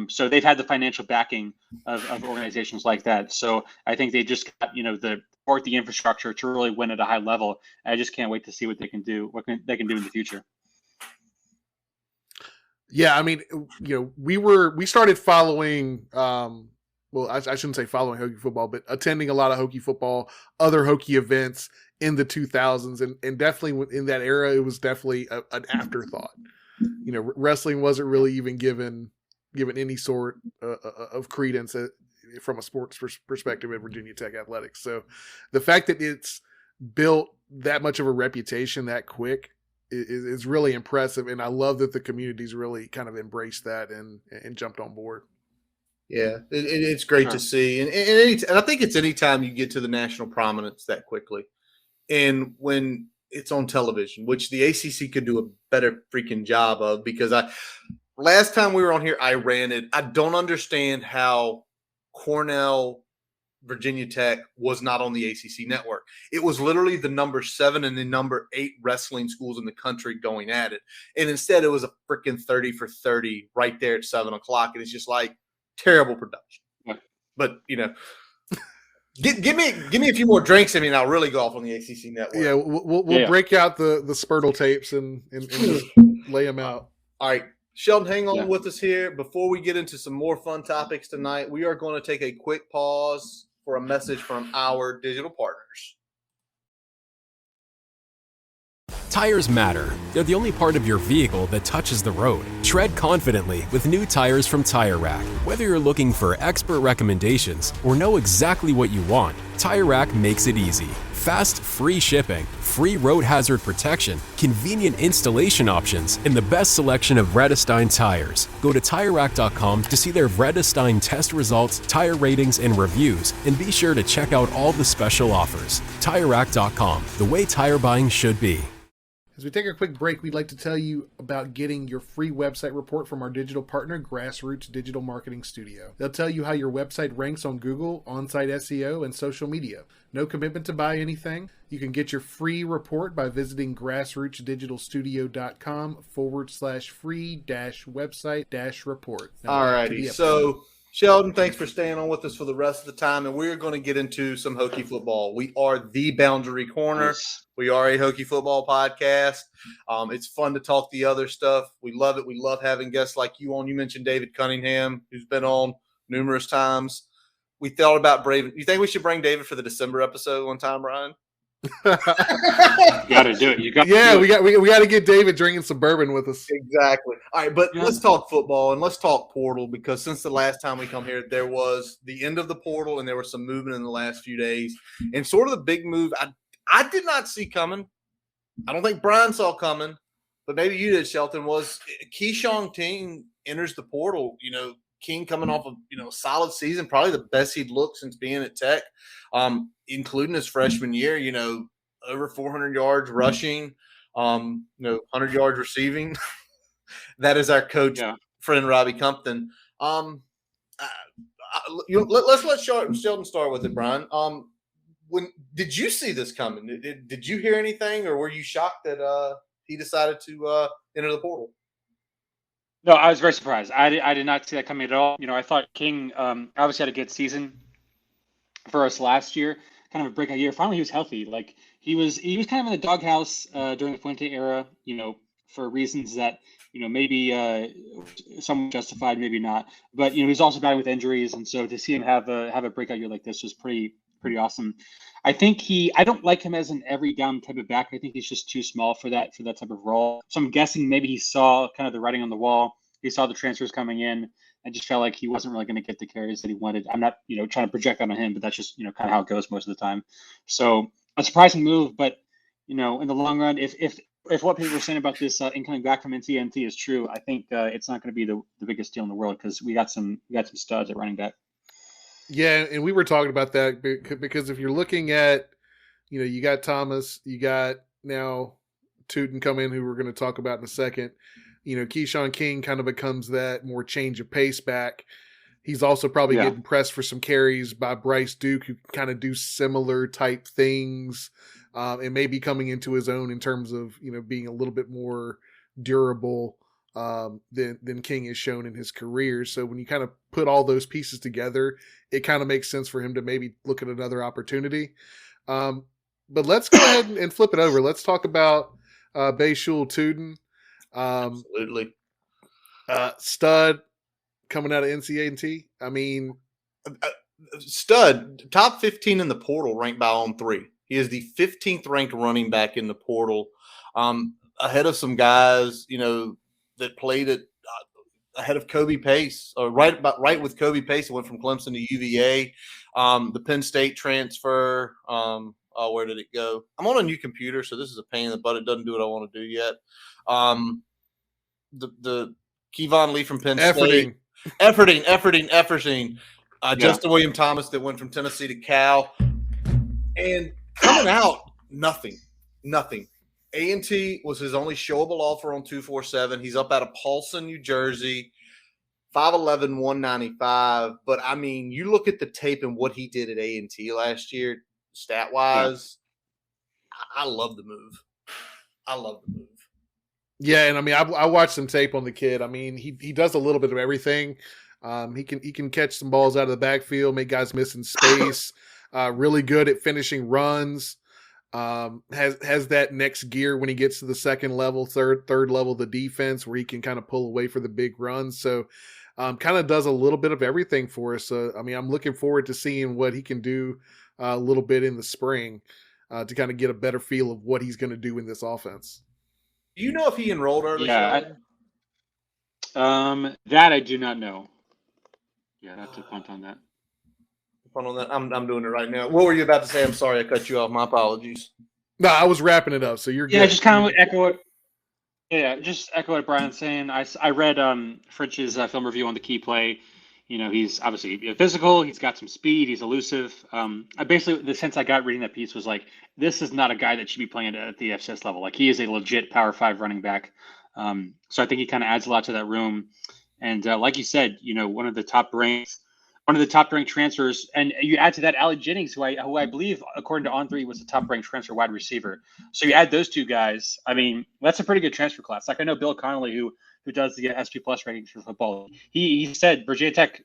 So they've had the financial backing of organizations like that. So I think they just got, the infrastructure to really win at a high level. I just can't wait to see what they can do, in the future. Yeah, I mean, we started following. Well, I shouldn't say following Hokie football, but attending a lot of Hokie football, other Hokie events in the 2000s, and definitely in that era, it was definitely an afterthought. Wrestling wasn't really even given any sort of credence from a sports perspective at Virginia Tech athletics. So the fact that it's built that much of a reputation that quick is really impressive, and I love that the community's really kind of embraced that and jumped on board. Yeah, it's great to see, and I think it's anytime you get to the national prominence that quickly, and when it's on television, which the ACC could do a better freaking job of, because last time we were on here, I ranted. I don't understand how Cornell, Virginia Tech was not on the ACC network. It was literally the number 7 and the number 8 wrestling schools in the country going at it, and instead it was a freaking 30 for 30 right there at 7:00, and it's just like. Terrible production, but give me a few more drinks. I mean, I'll really go off on the ACC network. Yeah, we'll break out the Spurtle tapes and just lay them out. All right, Sheldon, hang on with us here. Before we get into some more fun topics tonight, we are going to take a quick pause for a message from our digital partners. Tires matter. They're the only part of your vehicle that touches the road. Tread confidently with new tires from Tire Rack. Whether you're looking for expert recommendations or know exactly what you want, Tire Rack makes it easy. Fast, free shipping, free road hazard protection, convenient installation options, and the best selection of Vredestein tires. Go to TireRack.com to see their Vredestein test results, tire ratings, and reviews, and be sure to check out all the special offers. TireRack.com, the way tire buying should be. As we take a quick break, we'd like to tell you about getting your free website report from our digital partner, Grassroots Digital Marketing Studio. They'll tell you how your website ranks on Google, on-site SEO, and social media. No commitment to buy anything. You can get your free report by visiting grassrootsdigitalstudio.com/free-website-report. Alrighty, so Sheldon, thanks for staying on with us for the rest of the time, and we're going to get into some Hokie football. We are the Boundary Corner. Nice. We are a Hokie football podcast. It's fun to talk the other stuff. We love it. We love having guests like you on. You mentioned David Cunningham, who's been on numerous times. We thought about Brave. You think we should bring David for the December episode one time, Ryan? You got to do it. You got. We got to get David drinking some bourbon with us. Exactly. All right, but let's talk football and let's talk portal, because since the last time we come here, there was the end of the portal and there was some movement in the last few days, and sort of the big move I did not see coming. I don't think Brian saw coming, but maybe you did, Shelton, was Keyshawn King enters the portal. King coming off of, solid season, probably the best he'd looked since being at Tech, including his freshman year, over 400 yards rushing, 100 yards receiving. That is our coach, friend Robbie Compton. Let's let Sheldon start with it, Brian. When did you see this coming? Did you hear anything, or were you shocked that he decided to enter the portal? No, I was very surprised. I did not see that coming at all. I thought King obviously had a good season for us last year, kind of a breakout year. Finally, he was healthy. Like he was kind of in the doghouse during the Fuente era, for reasons that maybe somewhat justified, maybe not. But he's also battling with injuries, and so to see him have a breakout year like this was pretty awesome. I think I don't like him as an every down type of back. I think he's just too small for that type of role. So I'm guessing maybe he saw kind of the writing on the wall. He saw the transfers coming in and just felt like he wasn't really going to get the carries that he wanted. I'm not, trying to project on him, but that's just, kind of how it goes most of the time. So a surprising move, but, in the long run, if what people were saying about this incoming back from NTNT is true, I think it's not going to be the biggest deal in the world, because we got some studs at running back. Yeah, and we were talking about that because if you're looking at, you got Thomas, you got now Tootin come in, who we're going to talk about in a second. Keyshawn King kind of becomes that more change of pace back. He's also probably getting pressed for some carries by Bryce Duke, who kind of do similar type things, and maybe coming into his own in terms of, being a little bit more durable than King has shown in his career. So when you kind of put all those pieces together, it kind of makes sense for him to maybe look at another opportunity. But let's go ahead and flip it over. Let's talk about Bayshul Tootin. Absolutely. Stud coming out of NCAA. I mean, Stud, top 15 in the portal, ranked by On3. He is the 15th ranked running back in the portal, ahead of some guys, that played at ahead of Kobe Pace, or right with Kobe Pace. It went from Clemson to UVA. The Penn State transfer. Where did it go? I'm on a new computer, so this is a pain in the butt. It doesn't do what I want to do yet. The Kevon Lee from Penn State. Efforting. Justin William Thomas that went from Tennessee to Cal. And coming out, nothing. A&T was his only showable offer on 247. He's up out of Paulson, New Jersey, 5'11", 195. But, I mean, you look at the tape and what he did at A&T last year, stat-wise, I love the move. Yeah, and I mean, I watched some tape on the kid. I mean, he does a little bit of everything. He can catch some balls out of the backfield, make guys miss in space. Really good at finishing runs. Has that next gear when he gets to the second level, third level of the defense, where he can kind of pull away for the big runs. So kind of does a little bit of everything for us. I mean, I'm looking forward to seeing what he can do a little bit in the spring to kind of get a better feel of what he's going to do in this offense. Do you know if he enrolled early? Yeah, that I do not know. Yeah, that's a punt on that. I'm doing it right now. What were you about to say? I'm sorry, I cut you off. My apologies. No, I was wrapping it up, so you're good. Just kind of echo what. Yeah, just echo what Brian's saying. I read Fritch's film review on the key play. He's obviously physical. He's got some speed. He's elusive. I basically, the sense I got reading that piece was like, this is not a guy that should be playing at the FCS level. Like, he is a legit Power 5 running back. So I think he kind of adds a lot to that room. And like you said, one of the top ranked transfers, and you add to that Allie Jennings, who I believe, according to On3, was the top ranked transfer wide receiver. So you add those two guys. I mean, that's a pretty good transfer class. Like, I know Bill Connolly, who does the SP Plus rankings for football, he said Virginia Tech's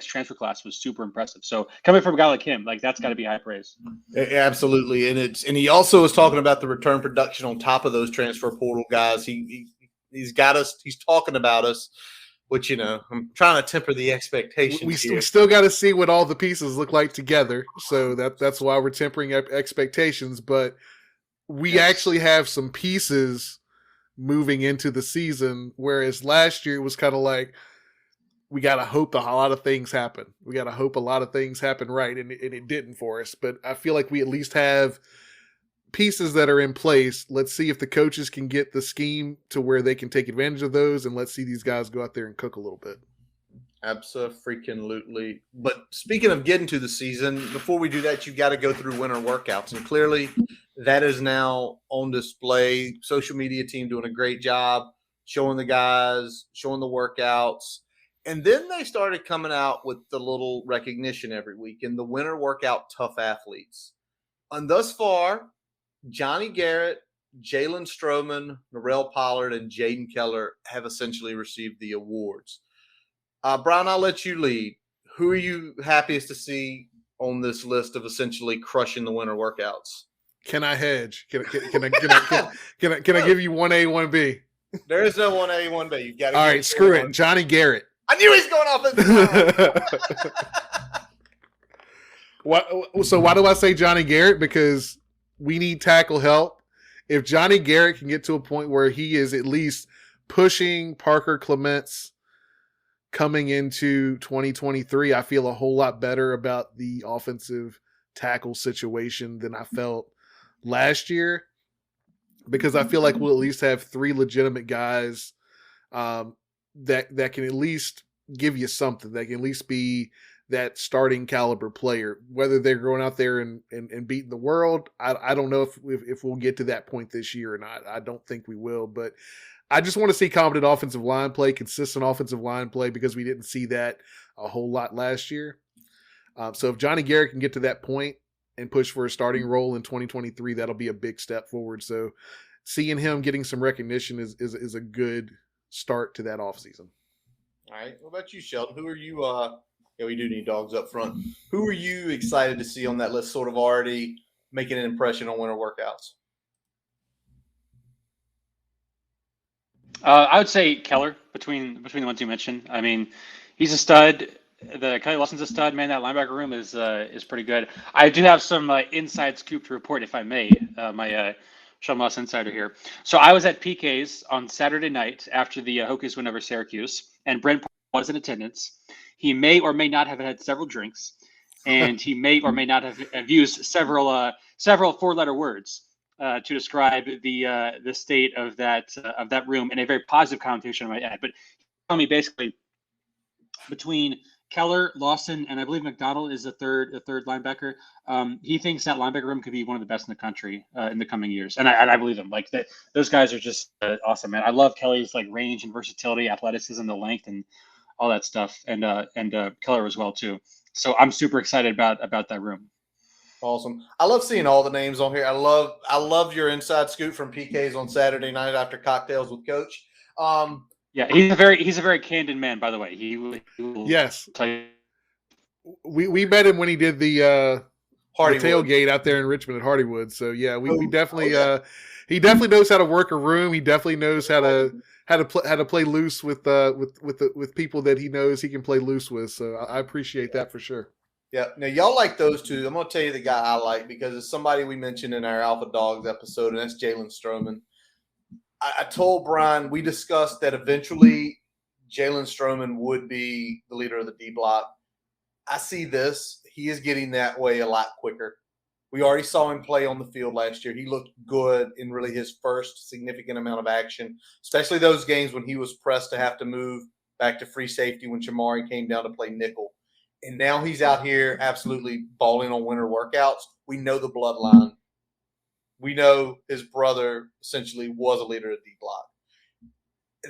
transfer class was super impressive. So coming from a guy like him, like, that's got to be high praise. Absolutely, and he also was talking about the return production on top of those transfer portal guys. He's got us. He's talking about us. Which, I'm trying to temper the expectations. We still got to see what all the pieces look like together. So that's why we're tempering expectations. But we actually have some pieces moving into the season, whereas last year it was kind of like, we got to hope a lot of things happen. We got to hope a lot of things happen right, and it didn't for us. But I feel like we at least have pieces that are in place. Let's see if the coaches can get the scheme to where they can take advantage of those, and let's see these guys go out there and cook a little bit. Absolutely. But speaking of getting to the season, before we do that, you've got to go through winter workouts, and clearly that is now on display. Social media team doing a great job showing the guys, showing the workouts. And then they started coming out with the little recognition every week in the winter workout tough athletes. And thus far, Johnny Garrett, Jalen Stroman, Norrell Pollard, and Jaden Keller have essentially received the awards. Brian, I'll let you lead. Who are you happiest to see on this list of essentially crushing the winter workouts? Can I hedge? Can I give you 1A, 1B? There is no 1A, 1B. You've got to. All right, screw it. Johnny Garrett. I knew he's going offensive line. So why do I say Johnny Garrett? Because we need tackle help. If Johnny Garrett can get to a point where he is at least pushing Parker Clements coming into 2023, I feel a whole lot better about the offensive tackle situation than I felt last year, because I feel like we'll at least have three legitimate guys that can at least give you something, that can at least be that starting caliber player. Whether they're going out there and beating the world, I don't know if we'll get to that point this year or not. I don't think we will, but I just want to see competent offensive line play, consistent offensive line play, because we didn't see that a whole lot last year. So if Johnny Garrett can get to that point and push for a starting role in 2023, that'll be a big step forward. So seeing him getting some recognition is a good start to that offseason. All right. What about you, Shelton? Who are you we do need dogs up front. Who are you excited to see on that list, sort of already making an impression on winter workouts? I would say Keller between the ones you mentioned. I mean, he's a stud. The Kelly Lawson's a stud, man. That linebacker room is pretty good. I do have some inside scoop to report, if I may. My Shelton Moss insider here. So I was at PK's on Saturday night after the Hokies win over Syracuse, and Brent was in attendance. He may or may not have had several drinks, and he may or may not have used several four-letter words to describe the state of that room in a very positive connotation, I might add. But tell me basically between Keller, Lawson, and I believe McDonald is the third linebacker. He thinks that linebacker room could be one of the best in the country in the coming years, and I believe him. Like that, those guys are just awesome, man. I love Kelly's like range and versatility, athleticism, the length, and all that stuff, and Keller as well too. So I'm super excited about that room. Awesome. I love seeing all the names on here. I love your inside scoop from PK's on Saturday night after cocktails with Coach. Yeah, he's a very candid man, by the way. He will Yes. tell you. We met him when he did the Hardywood. tailgate out there in Richmond at Hardywood. So yeah, we definitely he definitely knows how to work a room. He definitely knows how to play loose with people that he knows he can play loose with. So I appreciate that for sure. Yeah. Now y'all like those two. I'm gonna tell you the guy I like because it's somebody we mentioned in our Alpha Dogs episode, and that's Jalen Stroman. I told Brian we discussed that eventually Jalen Stroman would be the leader of the D block. I see this. He is getting that way a lot quicker. We already saw him play on the field last year. He looked good in really his first significant amount of action, especially those games when he was pressed to have to move back to free safety when Shamari came down to play nickel. And now he's out here absolutely balling on winter workouts. We know the bloodline. We know his brother essentially was a leader of D block.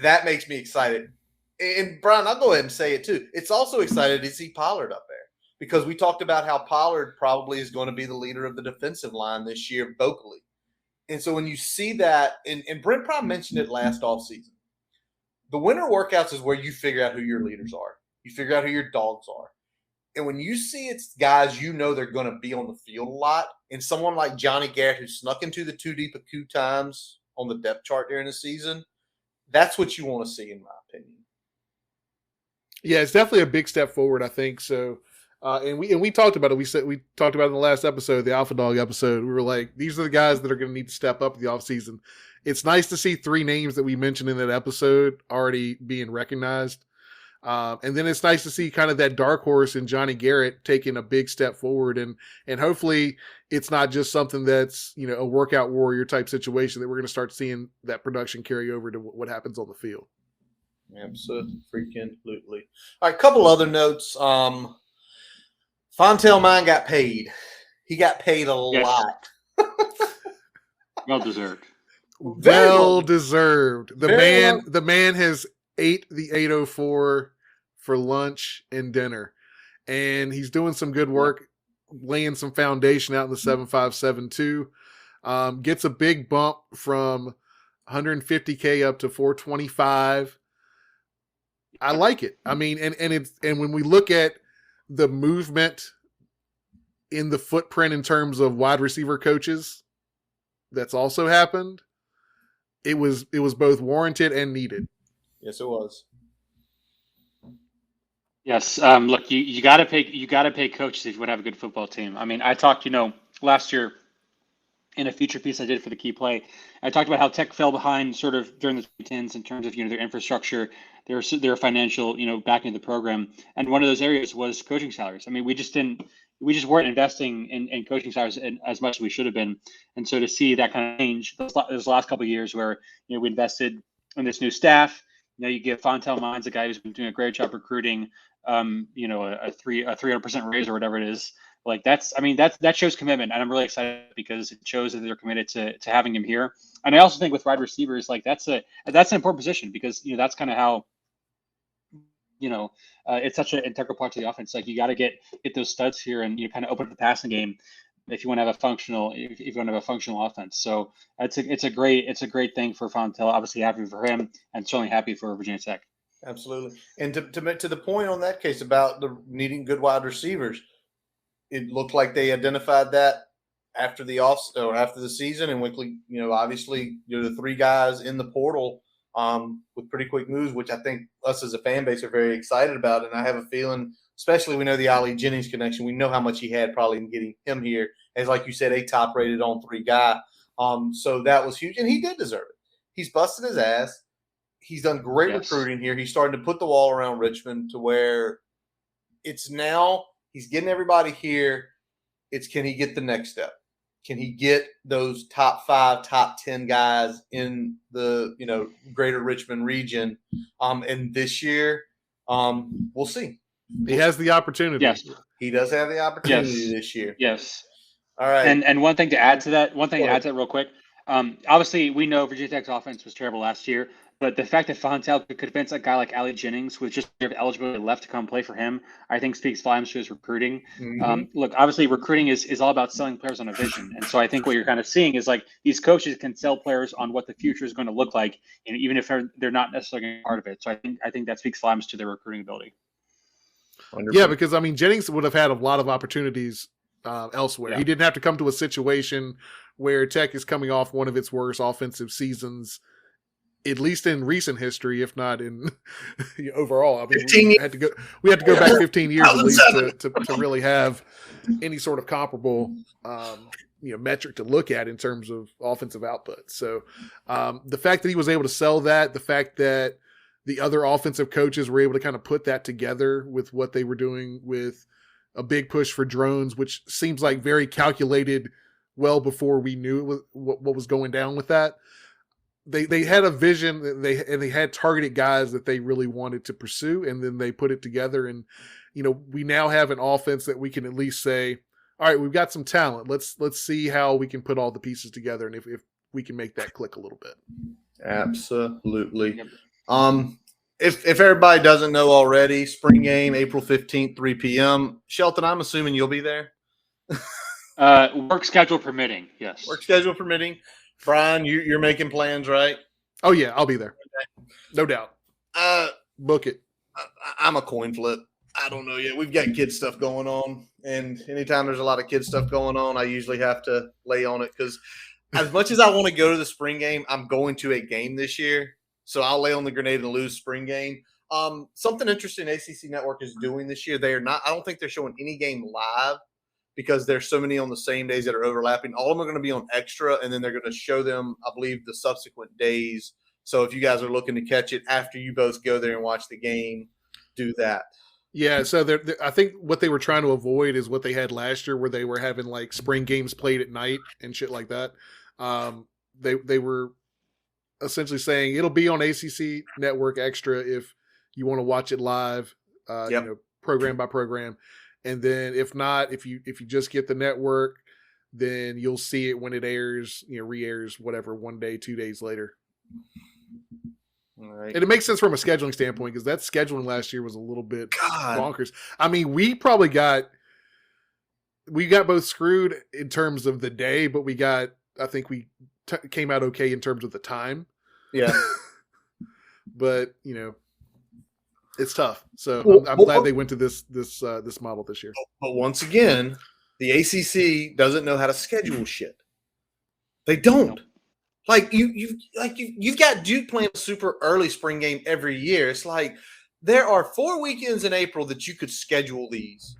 That makes me excited. And Brian, I'll go ahead and say it too. It's also excited to see Pollard up there because we talked about how Pollard probably is going to be the leader of the defensive line this year vocally. And so when you see that, and Brent probably mentioned it last offseason, the winter workouts is where you figure out who your leaders are. You figure out who your dogs are. And when you see it's guys you know they're going to be on the field a lot, and someone like Johnny Garrett who snuck into the two deep a few times on the depth chart during the season, that's what you want to see, in my opinion. Yeah, it's definitely a big step forward, I think. So, and we talked about it. We talked about it in the last episode, the Alpha Dog episode. We were like, these are the guys that are going to need to step up in the offseason. It's nice to see three names that we mentioned in that episode already being recognized. And then it's nice to see kind of that dark horse in Johnny Garrett taking a big step forward, and hopefully it's not just something that's a workout warrior type situation that we're going to start seeing that production carry over to what happens on the field. Absolutely, freaking absolutely. All right, a couple other notes. Fontel Mine got paid. He got paid a lot. Well deserved. Well deserved. The man has ate the 804 for lunch and dinner, and he's doing some good work, laying some foundation out in the 7572. Gets a big bump from 150K up to 425. I like it. I mean, and when we look at the movement in the footprint in terms of wide receiver coaches, that's also happened. It was both warranted and needed. Yes, it was. Yes. Look, you gotta pay coaches if you want to have a good football team. I mean, I talked, last year in a feature piece I did for the Key Play, I talked about how Tech fell behind sort of during the 2010s in terms of their infrastructure, their financial backing of the program, and one of those areas was coaching salaries. I mean, we just weren't investing in coaching salaries as much as we should have been, and so to see that kind of change those last couple of years where we invested in this new staff. You give Fontel Mines, a guy who's been doing a great job recruiting, a 300% raise or whatever it is. Like that shows commitment, and I'm really excited because it shows that they're committed to having him here. And I also think with wide receivers, like that's an important position because that's kind of how it's such an integral part to the offense. Like you got to get those studs here and kind of open up the passing game if you want to have a functional offense. So it's a great thing for Fontel. Obviously happy for him, and certainly happy for Virginia Tech. Absolutely. And to the point on that case about the needing good wide receivers, it looked like they identified that after the season, and Winkley, obviously the three guys in the portal with pretty quick moves, which I think us as a fan base are very excited about. And I have a feeling, especially we know the Ali Jennings connection, we know how much he had probably in getting him here as, like you said, a top-rated on-3 guy. So that was huge, and he did deserve it. He's busted his ass. He's done great recruiting here. He's starting to put the wall around Richmond to where it's now he's getting everybody here. It's can he get the next step? Can he get those top 5, top 10 guys in the greater Richmond region? And this year, we'll see. He has the opportunity. Yes, he does have the opportunity this year. Yes. All right. And one thing to add to that, real quick. Obviously, we know Virginia Tech's offense was terrible last year, but the fact that Fontel could convince a guy like Ali Jennings with just eligibility left to come play for him, I think speaks volumes to his recruiting. Look, obviously, recruiting is all about selling players on a vision, and so I think what you're kind of seeing is like these coaches can sell players on what the future is going to look like, and even if they're not necessarily part of it. So I think that speaks volumes to their recruiting ability. 100%. Yeah, because I mean, Jennings would have had a lot of opportunities elsewhere. He didn't have to come to a situation where Tech is coming off one of its worst offensive seasons, at least in recent history, if not in overall. I mean, we had to go back 15 years at least to really have any sort of comparable metric to look at in terms of offensive output. So the fact that he was able to sell that, the fact that the other offensive coaches were able to kind of put that together with what they were doing with a big push for drones, which seems like very calculated well before we knew what was going down with that. They had a vision, they had targeted guys that they really wanted to pursue, and then they put it together. And we now have an offense that we can at least say, all right, we've got some talent. Let's see how we can put all the pieces together, and if we can make that click a little bit. Absolutely. If everybody doesn't know already, spring game, April 15th, 3 p.m. Shelton, I'm assuming you'll be there. Work schedule permitting, yes. Work schedule permitting. Brian, you're making plans, right? Oh yeah, I'll be there. Okay. No doubt. Book it. I'm a coin flip. I don't know yet. We've got kid stuff going on, and anytime there's a lot of kid stuff going on, I usually have to lay on it because as much as I want to go to the spring game, I'm going to a game this year. So I'll lay on the grenade and lose spring game. Something interesting ACC Network is doing this year. They are not – I don't think they're showing any game live because there's so many on the same days that are overlapping. All of them are going to be on extra, and then they're going to show them, I believe, the subsequent days. So if you guys are looking to catch it after you both go there and watch the game, do that. Yeah, so I think what they were trying to avoid is what they had last year where they were having like spring games played at night and shit like that. They were essentially saying it'll be on ACC Network Extra if you want to watch it live, program by program. And then if not, if you just get the network, then you'll see it when it airs, re-airs, whatever, 1 day, 2 days later. All right. And it makes sense from a scheduling standpoint because that scheduling last year was a little bit bonkers. I mean, we got both screwed in terms of the day, but I think we came out okay in terms of the time. Yeah. But, it's tough. So I'm glad they went to this model this year. But once again, the ACC doesn't know how to schedule shit. They don't. Like you've got Duke playing a super early spring game every year. It's like there are 4 weekends in April that you could schedule these,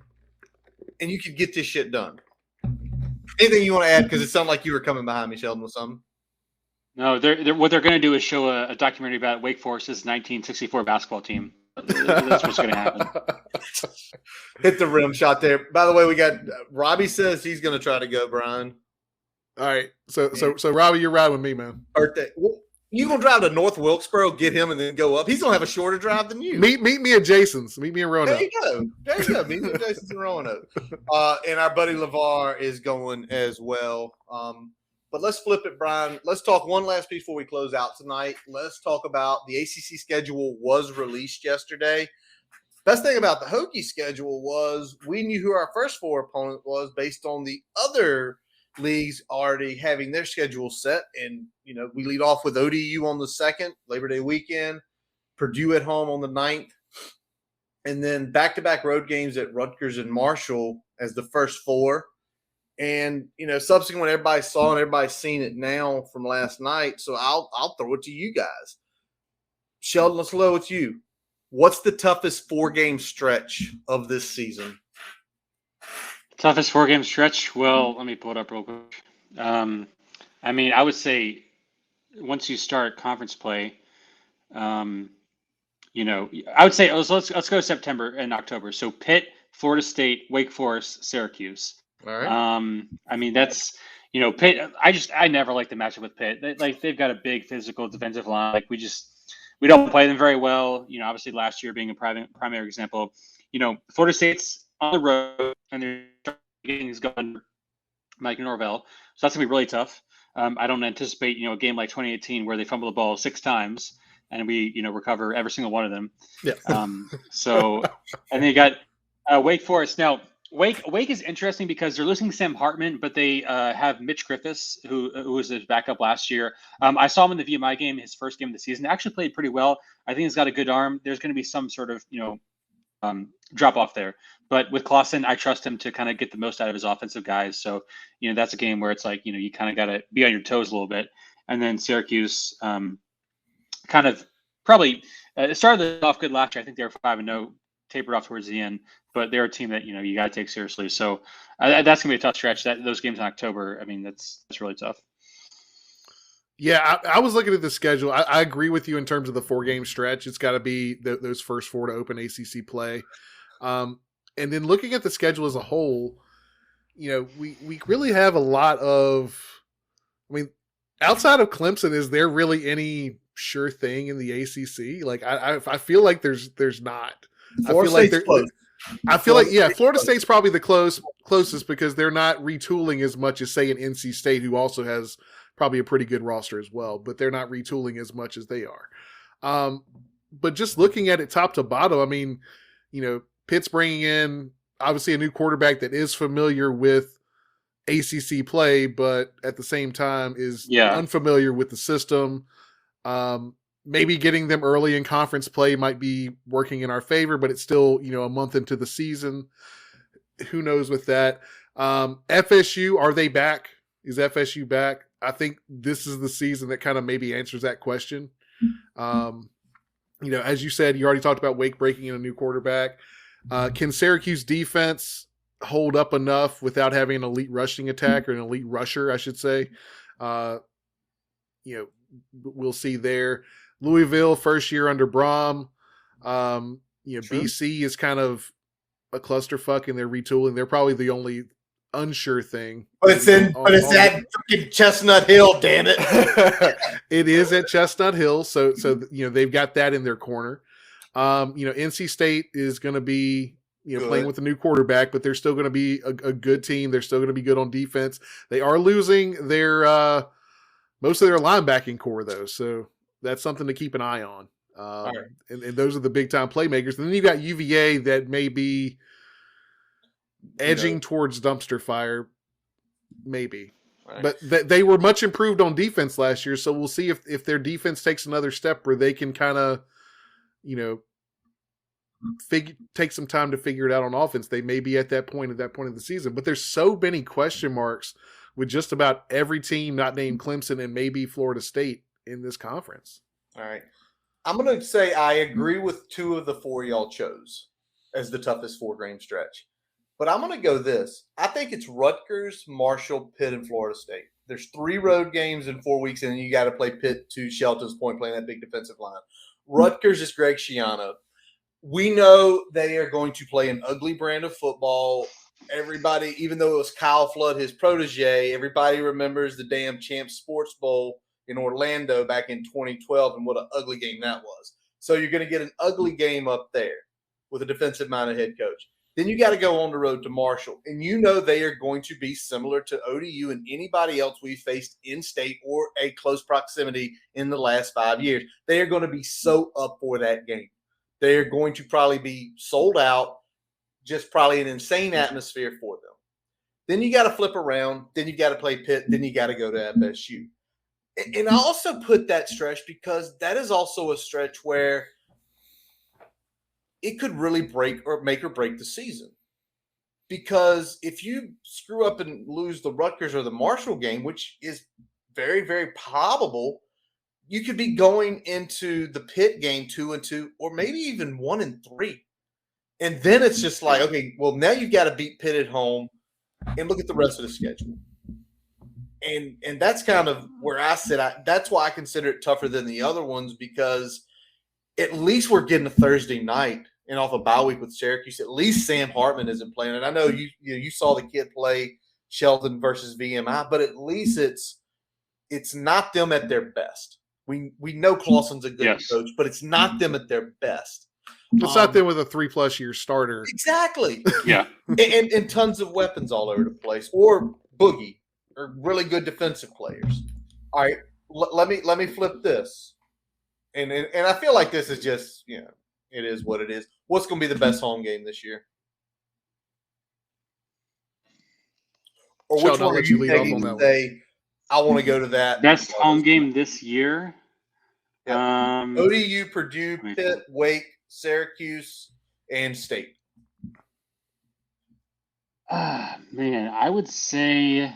and you could get this shit done. Anything you want to add? Because it sounded like you were coming behind me, Sheldon, with something. No, what they're going to do is show a documentary about Wake Forest's 1964 basketball team. That's what's going to happen. Hit the rim shot there. By the way, we got Robbie says he's going to try to go, Brian. All right. So Robbie, you're riding with me, man. Birthday. Well, you going to drive to North Wilkesboro, get him, and then go up? He's going to have a shorter drive than you. Meet me at Jason's. Meet me in Roanoke. There you go. Meet me at Jason's in Roanoke. And our buddy LeVar is going as well. But let's flip it, Brian. Let's talk one last piece before we close out tonight. Let's talk about the ACC schedule was released yesterday. Best thing about the Hokies schedule was we knew who our first 4 opponent was based on the other leagues already having their schedule set. And, we lead off with ODU on the 2nd, Labor Day weekend, Purdue at home on the 9th, and then back-to-back road games at Rutgers and Marshall as the first 4. And, subsequent, everybody saw and everybody's seen it now from last night. So I'll throw it to you guys. Sheldon, let's go with you. What's the toughest 4-game stretch of this season? Toughest 4-game stretch? Well, let me pull it up real quick. I mean, I would say once you start conference play, you know, I would say let's go September and October. So Pitt, Florida State, Wake Forest, Syracuse. All right. I mean, that's, you know, Pitt. I never liked the matchup with Pitt. They've got a big physical defensive line. Like we don't play them very well. You know, obviously last year being a primary example. You know, Florida State's on the road and they're getting these going. Mike Norvell, so that's gonna be really tough. I don't anticipate, you know, a game like 2018 where they fumble the ball 6 times and we, you know, recover every single one of them. Yeah. So, and then you got Wake Forest. Now, Wake is interesting because they're losing Sam Hartman, but they have Mitch Griffiths, who was his backup last year. I saw him in the VMI game, his first game of the season. Actually played pretty well. I think he's got a good arm. There's going to be some sort of, you know, drop off there. But with Clausen, I trust him to kind of get the most out of his offensive guys. So, you know, that's a game where it's like, you know, you kind of got to be on your toes a little bit. And then Syracuse, kind of probably it started off good last year. I think they were 5-0, tapered off towards the end. But they're a team that, you know, you got to take seriously. So that's gonna be a tough stretch. Those games in October, I mean, that's really tough. Yeah, I was looking at the schedule. I agree with you in terms of the 4-game stretch. It's got to be those first 4 to open ACC play. And then looking at the schedule as a whole, you know, we really have a lot of, I mean, outside of Clemson, is there really any sure thing in the ACC? Like, I feel like there's not. I feel like Florida State's probably the closest because they're not retooling as much as, say, an NC State, who also has probably a pretty good roster as well, but they're not retooling as much as they are. But just looking at it top to bottom, I mean, you know, Pitt's bringing in obviously a new quarterback that is familiar with ACC play, but at the same time is unfamiliar with the system. Maybe getting them early in conference play might be working in our favor, but it's still, you know, a month into the season. Who knows with that? FSU, are they back? Is FSU back? I think this is the season that kind of maybe answers that question. You know, as you said, you already talked about Wake breaking in a new quarterback. Can Syracuse defense hold up enough without having an elite rushing attack, or an elite rusher, I should say? You know, we'll see there. Louisville, first year under Brom. You know, sure. BC is kind of a clusterfuck and they're retooling. They're probably the only unsure thing. But it's at freaking Chestnut Hill, damn it. It is at Chestnut Hill, so you know, they've got that in their corner. You know, NC State is going to be, you know, playing with a new quarterback, but they're still going to be a good team. They're still going to be good on defense. They are losing their most of their linebacking core, though, so that's something to keep an eye on. Right. And those are the big time playmakers. And then you've got UVA that may be edging towards dumpster fire, maybe. Right. But they were much improved on defense last year, so we'll see if their defense takes another step where they can kind of, you know, take some time to figure it out on offense. They may be at that point of the season. But there's so many question marks with just about every team not named Clemson and maybe Florida State in this conference. All right. I'm going to say I agree with 2 of the 4 y'all chose as the toughest 4-game stretch. But I'm going to go this. I think it's Rutgers, Marshall, Pitt, and Florida State. There's 3 road games in 4 weeks, and then you got to play Pitt, to Shelton's point, playing that big defensive line. Rutgers is Greg Schiano. We know they are going to play an ugly brand of football. Everybody, even though it was Kyle Flood, his protege, everybody remembers the damn Champs Sports Bowl in Orlando back in 2012 and what an ugly game that was. So you're going to get an ugly game up there with a defensive-minded head coach. Then you got to go on the road to Marshall. And you know they are going to be similar to ODU and anybody else we faced in state or a close proximity in the last 5 years. They are going to be so up for that game. They are going to probably be sold out, just probably an insane atmosphere for them. Then you got to flip around. Then you got to play Pitt. Then you got to go to FSU. And I also put that stretch because that is also a stretch where it could really make or break the season. Because if you screw up and lose the Rutgers or the Marshall game, which is very, very probable, you could be going into the Pitt game 2-2, or maybe even 1-3. And then it's just like, okay, well, now you've got to beat Pitt at home and look at the rest of the schedule. And that's kind of where I sit. That's why I consider it tougher than the other ones, because at least we're getting a Thursday night and off a bye week with Syracuse. At least Sam Hartman isn't playing. And I know you saw the kid play Shelton versus VMI, but at least it's not them at their best. We know Clawson's a good coach, but it's not them at their best. It's not them with a 3+ year starter. Exactly. Yeah. and tons of weapons all over the place, or Boogie, or really good defensive players. All right, let me flip this, and I feel like this is just, it is what it is. What's going to be the best home game this year? Or which one are you taking to say, I want to go to that? Best home game this year? Yep. ODU, Purdue, Pitt, Wake, Syracuse, and State. Man, I would say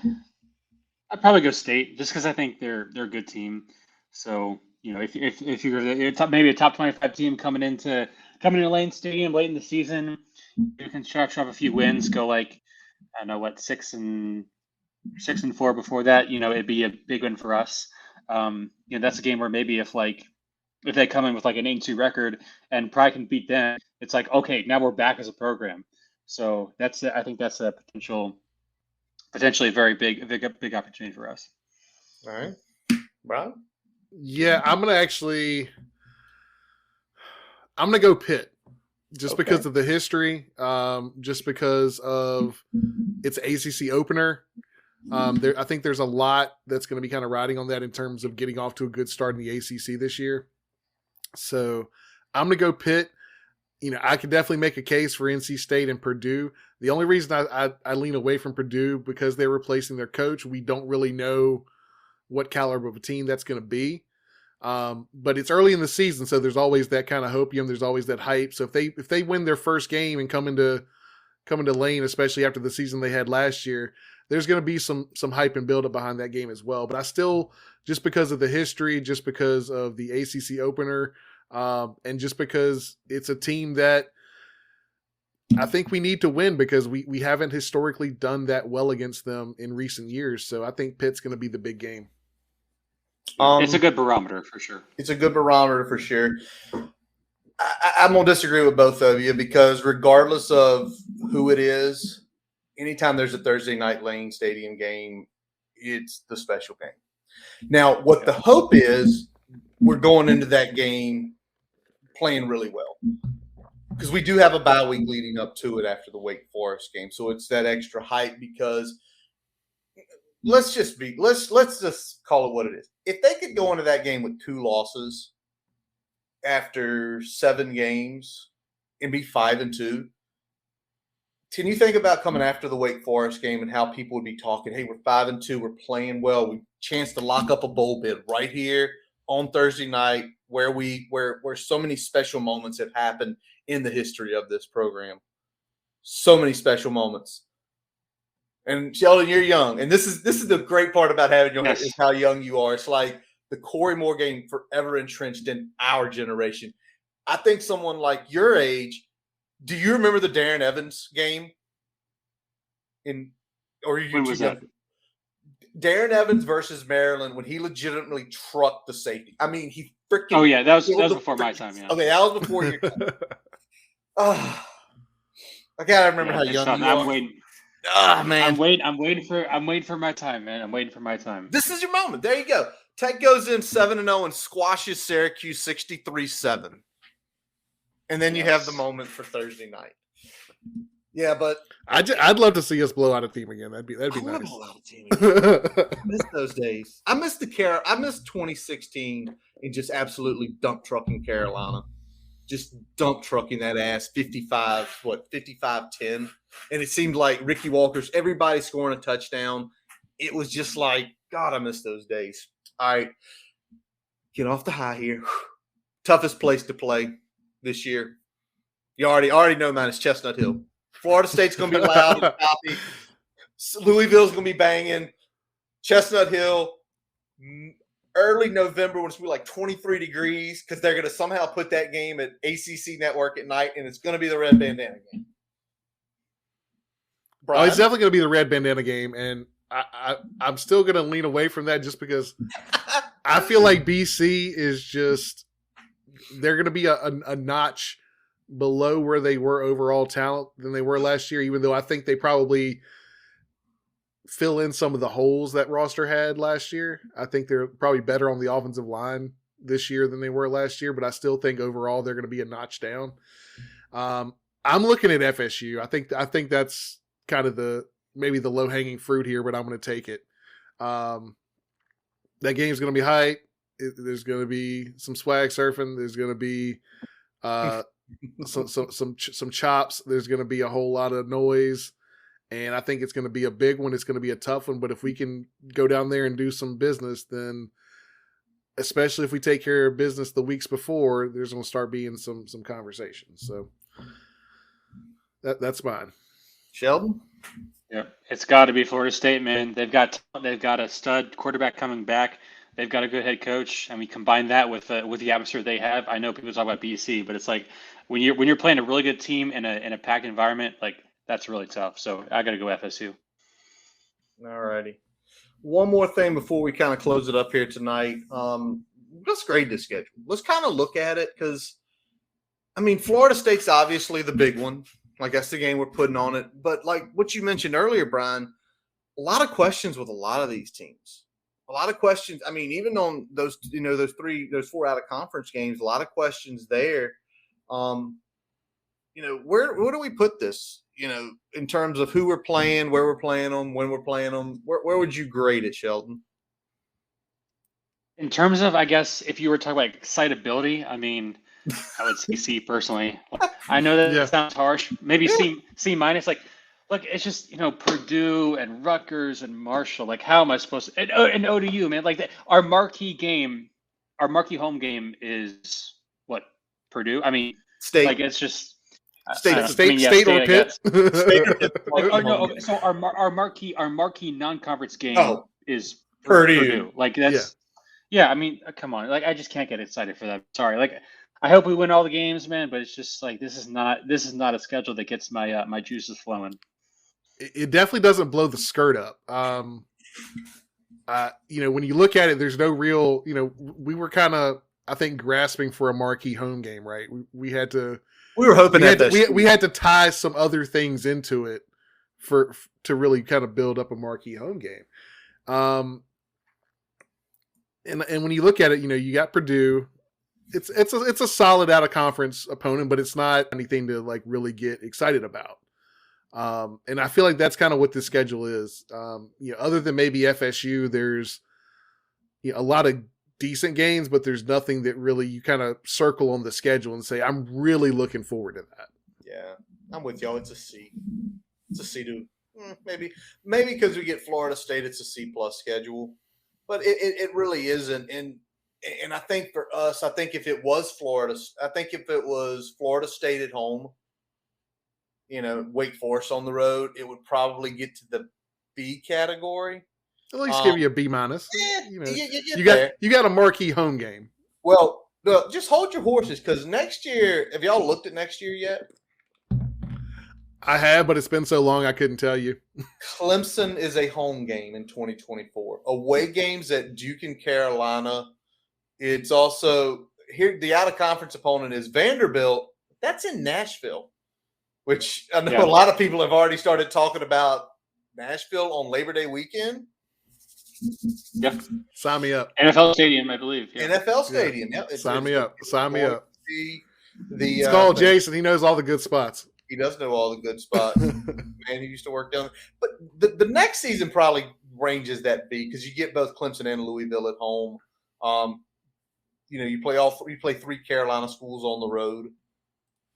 I'd probably go State, just because I think they're a good team. So, if you're maybe a top 25 team coming into Lane Stadium late in the season, you can stretch off a few wins, go 6-4 before that. It'd be a big win for us. That's a game where maybe if they come in with an 8-2 record and Pride can beat them, it's like, okay, now we're back as a program. So I think that's a potentially very big opportunity for us. All right, Brian. Yeah, I'm gonna go Pitt, just because of the history, just because of its ACC opener. I think there's a lot that's going to be kind of riding on that in terms of getting off to a good start in the ACC this year. So I'm going to go Pitt. I could definitely make a case for NC State and Purdue. The only reason I lean away from Purdue, because they're replacing their coach. We don't really know what caliber of a team that's going to be. But it's early in the season, so there's always that kind of hopium. There's always that hype. So if they win their first game and come into Lane, especially after the season they had last year, there's going to be some hype and build up behind that game as well. But I still, just because of the history, just because of the ACC opener, and just because it's a team that I think we need to win, because we haven't historically done that well against them in recent years. So I think Pitt's going to be the big game. It's a good barometer for sure. It's a good barometer for sure. I'm going to disagree with both of you, because regardless of who it is, anytime there's a Thursday night Lane Stadium game, it's the special game. Now, what the hope is, we're going into that game playing really well, because we do have a bye week leading up to it after the Wake Forest game. So it's that extra hype, because let's just call it what it is. If they could go into that game with 2 losses after 7 games and be 5-2, can you think about coming after the Wake Forest game and how people would be talking, hey, we're 5-2, we're playing well, we chance to lock up a bowl bid right here on Thursday night, where so many special moments have happened in the history of this program. So many special moments. And Sheldon, you're young, and this is the great part about having you is how young you are. It's like the Corey Moore game forever entrenched in our generation. I think someone like your age. Do you remember the Darren Evans game? When was that? Darren Evans versus Maryland, when he legitimately trucked the safety. I mean, he freaking. Oh yeah, that was before my time. Yeah. Okay, that was before your time. I gotta remember how young you are. I'm waiting. Man, I'm waiting for my time, man. I'm waiting for my time. This is your moment. There you go. Tech goes in 7-0 and squashes Syracuse 63-7. And then you have the moment for Thursday night. Yeah, but I'd love to see us blow out a team again. That'd be nice. Blow out a team again. I miss those days. I miss 2016 and just absolutely dump trucking Carolina. Just dump trucking that ass 55-10. And it seemed like Ricky Walker's everybody scoring a touchdown. It was just like, God, I miss those days. All right. Get off the high here. Toughest place to play this year. You already know, man, it's Chestnut Hill. Florida State's going to be loud and choppy. Louisville's going to be banging. Chestnut Hill, early November when it's going to be like 23 degrees because they're going to somehow put that game at ACC Network at night, and it's going to be the red bandana game. Brian? Oh, it's definitely going to be the red bandana game, and I'm still going to lean away from that just because I feel like BC is just they're going to be a notch below where they were overall talent than they were last year, even though I think they probably fill in some of the holes that roster had last year. I think they're probably better on the offensive line this year than they were last year, but I still think overall they're going to be a notch down. I'm looking at FSU. I think that's kind of maybe the low-hanging fruit here, but I'm going to take it. That game's going to be hype. There's going to be some swag surfing. There's going to be some chops. There's going to be a whole lot of noise. And I think it's going to be a big one. It's going to be a tough one. But if we can go down there and do some business, then especially if we take care of business the weeks before, there's going to start being some conversations. So that's mine. Sheldon? Yeah, it's got to be Florida State, man. They've got a stud quarterback coming back. They've got a good head coach, and we combine that with the atmosphere they have. I know people talk about BC, but it's like when you're playing a really good team in a packed environment, like that's really tough. So I got to go FSU. All righty. One more thing before we kind of close it up here tonight. Let's grade this schedule. Let's kind of look at it because, I mean, Florida State's obviously the big one. Like that's the game we're putting on it. But like what you mentioned earlier, Brian, a lot of questions with a lot of these teams. A lot of questions. I mean, even on those, those 4 out of conference games, a lot of questions there. Where do we put this? In terms of who we're playing, where we're playing them, when we're playing them, where would you grade it, Sheldon? In terms of, I guess, if you were talking about excitability, I mean, I would say C personally. I know that sounds harsh. Maybe C minus. Like, look, it's just Purdue and Rutgers and Marshall. Like, how am I supposed to? And ODU, man. Like our marquee home game is what? Purdue. I mean, State. Like it's just. State or Pitt. So our marquee non-conference game is Purdue. Like that's I mean, come on. Like I just can't get excited for that. Sorry. Like I hope we win all the games, man. But it's just like this is not a schedule that gets my my juices flowing. It definitely doesn't blow the skirt up. When you look at it, there's no real. We were kind of I think grasping for a marquee home game, right? We had to. We were hoping we had to tie some other things into it to really kind of build up a marquee home game. And when you look at it, you got Purdue. It's a solid out of conference opponent, but it's not anything to like really get excited about. And I feel like that's kind of what this schedule is. Other than maybe FSU, there's a lot of decent games, but there's nothing that really you kind of circle on the schedule and say, I'm really looking forward to that. Yeah, I'm with y'all. It's a C. It's a C to maybe because we get Florida State, it's a C+ schedule, but it really isn't. And I think for us, I think if it was Florida State at home, Wake Forest on the road, it would probably get to the B category. At least give you a B-. You got a marquee home game. Well, just hold your horses because next year, have y'all looked at next year yet? I have, but it's been so long I couldn't tell you. Clemson is a home game in 2024. Away games at Duke and Carolina. It's also here. The out-of-conference opponent is Vanderbilt. That's in Nashville, which I know a lot of people have already started talking about Nashville on Labor Day weekend. Yep. Sign me up. NFL Stadium, I believe. Yeah. NFL Stadium. Yep. Sign me up. It's called Jason. He knows all the good spots. He does know all the good spots. Man, he used to work down there. But the next season probably ranges that B because you get both Clemson and Louisville at home. You play 3 Carolina schools on the road.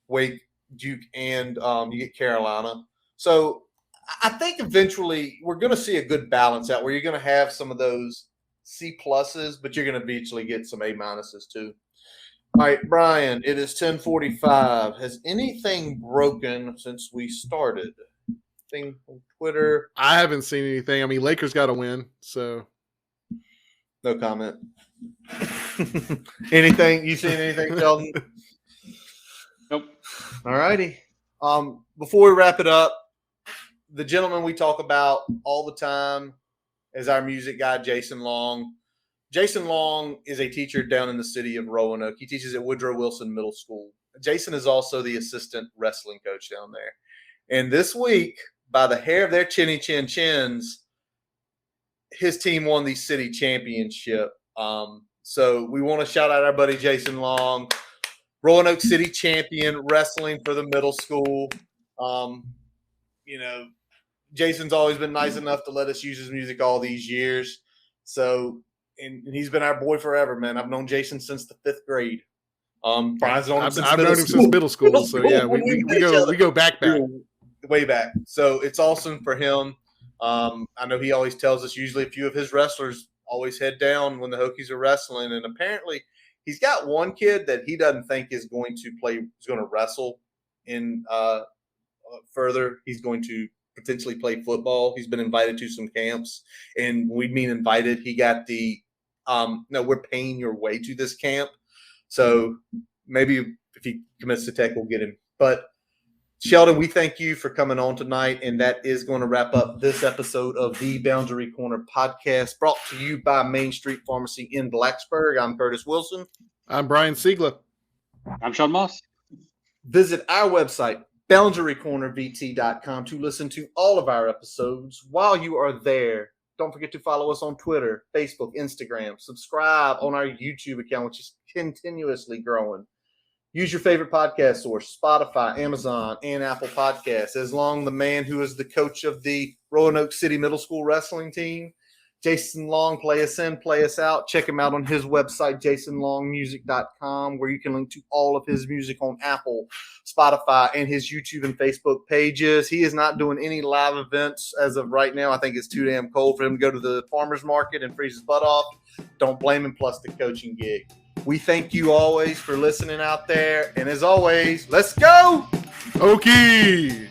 Wake, Duke, and you get Carolina. So I think eventually we're going to see a good balance out where you're going to have some of those C+, but you're going to eventually get some A- too. All right, Brian, it is 10:45. Has anything broken since we started? Anything on Twitter? I haven't seen anything. I mean, Lakers got to win, so. No comment. Anything? You seen anything, Sheldon? Nope. All righty. Before we wrap it up, the gentleman we talk about all the time is our music guy, Jason Long. Jason Long is a teacher down in the city of Roanoke. He teaches at Woodrow Wilson Middle School. Jason is also the assistant wrestling coach down there. And this week, by the hair of their chinny chin chins, his team won the city championship. So we want to shout out our buddy Jason Long, Roanoke City champion wrestling for the middle school. Jason's always been nice enough to let us use his music all these years. So, and he's been our boy forever, man. I've known Jason since the 5th grade. Brian's known him I've known him since middle school. So yeah, we go back. Way back. So it's awesome for him. I know he always tells us usually a few of his wrestlers always head down when the Hokies are wrestling, and apparently he's got one kid that he doesn't think is going to wrestle in further. He's going to potentially play football. He's been invited to some camps, and we mean invited. He got the no, we're paying your way to this camp. So maybe if he commits to tech, we'll get him. But Sheldon, we thank you for coming on tonight, and that is going to wrap up this episode of the Boundary Corner podcast, brought to you by Main Street Pharmacy in Blacksburg. I'm Curtis Wilson. I'm Brian Siegler. I'm Shelton Moss. Visit our website, boundarycornervt.com, to listen to all of our episodes. While you are there, don't forget to follow us on Twitter, Facebook, Instagram. Subscribe on our YouTube account, which is continuously growing. Use your favorite podcast source, Spotify, Amazon, and Apple Podcasts. As long the man who is the coach of the Roanoke City Middle School wrestling team, Jason Long, play us in, play us out. Check him out on his website, jasonlongmusic.com, where you can link to all of his music on Apple, Spotify, and his YouTube and Facebook pages. He is not doing any live events as of right now. I think it's too damn cold for him to go to the farmer's market and freeze his butt off. Don't blame him, plus the coaching gig. We thank you always for listening out there. And as always, let's go! Hokies!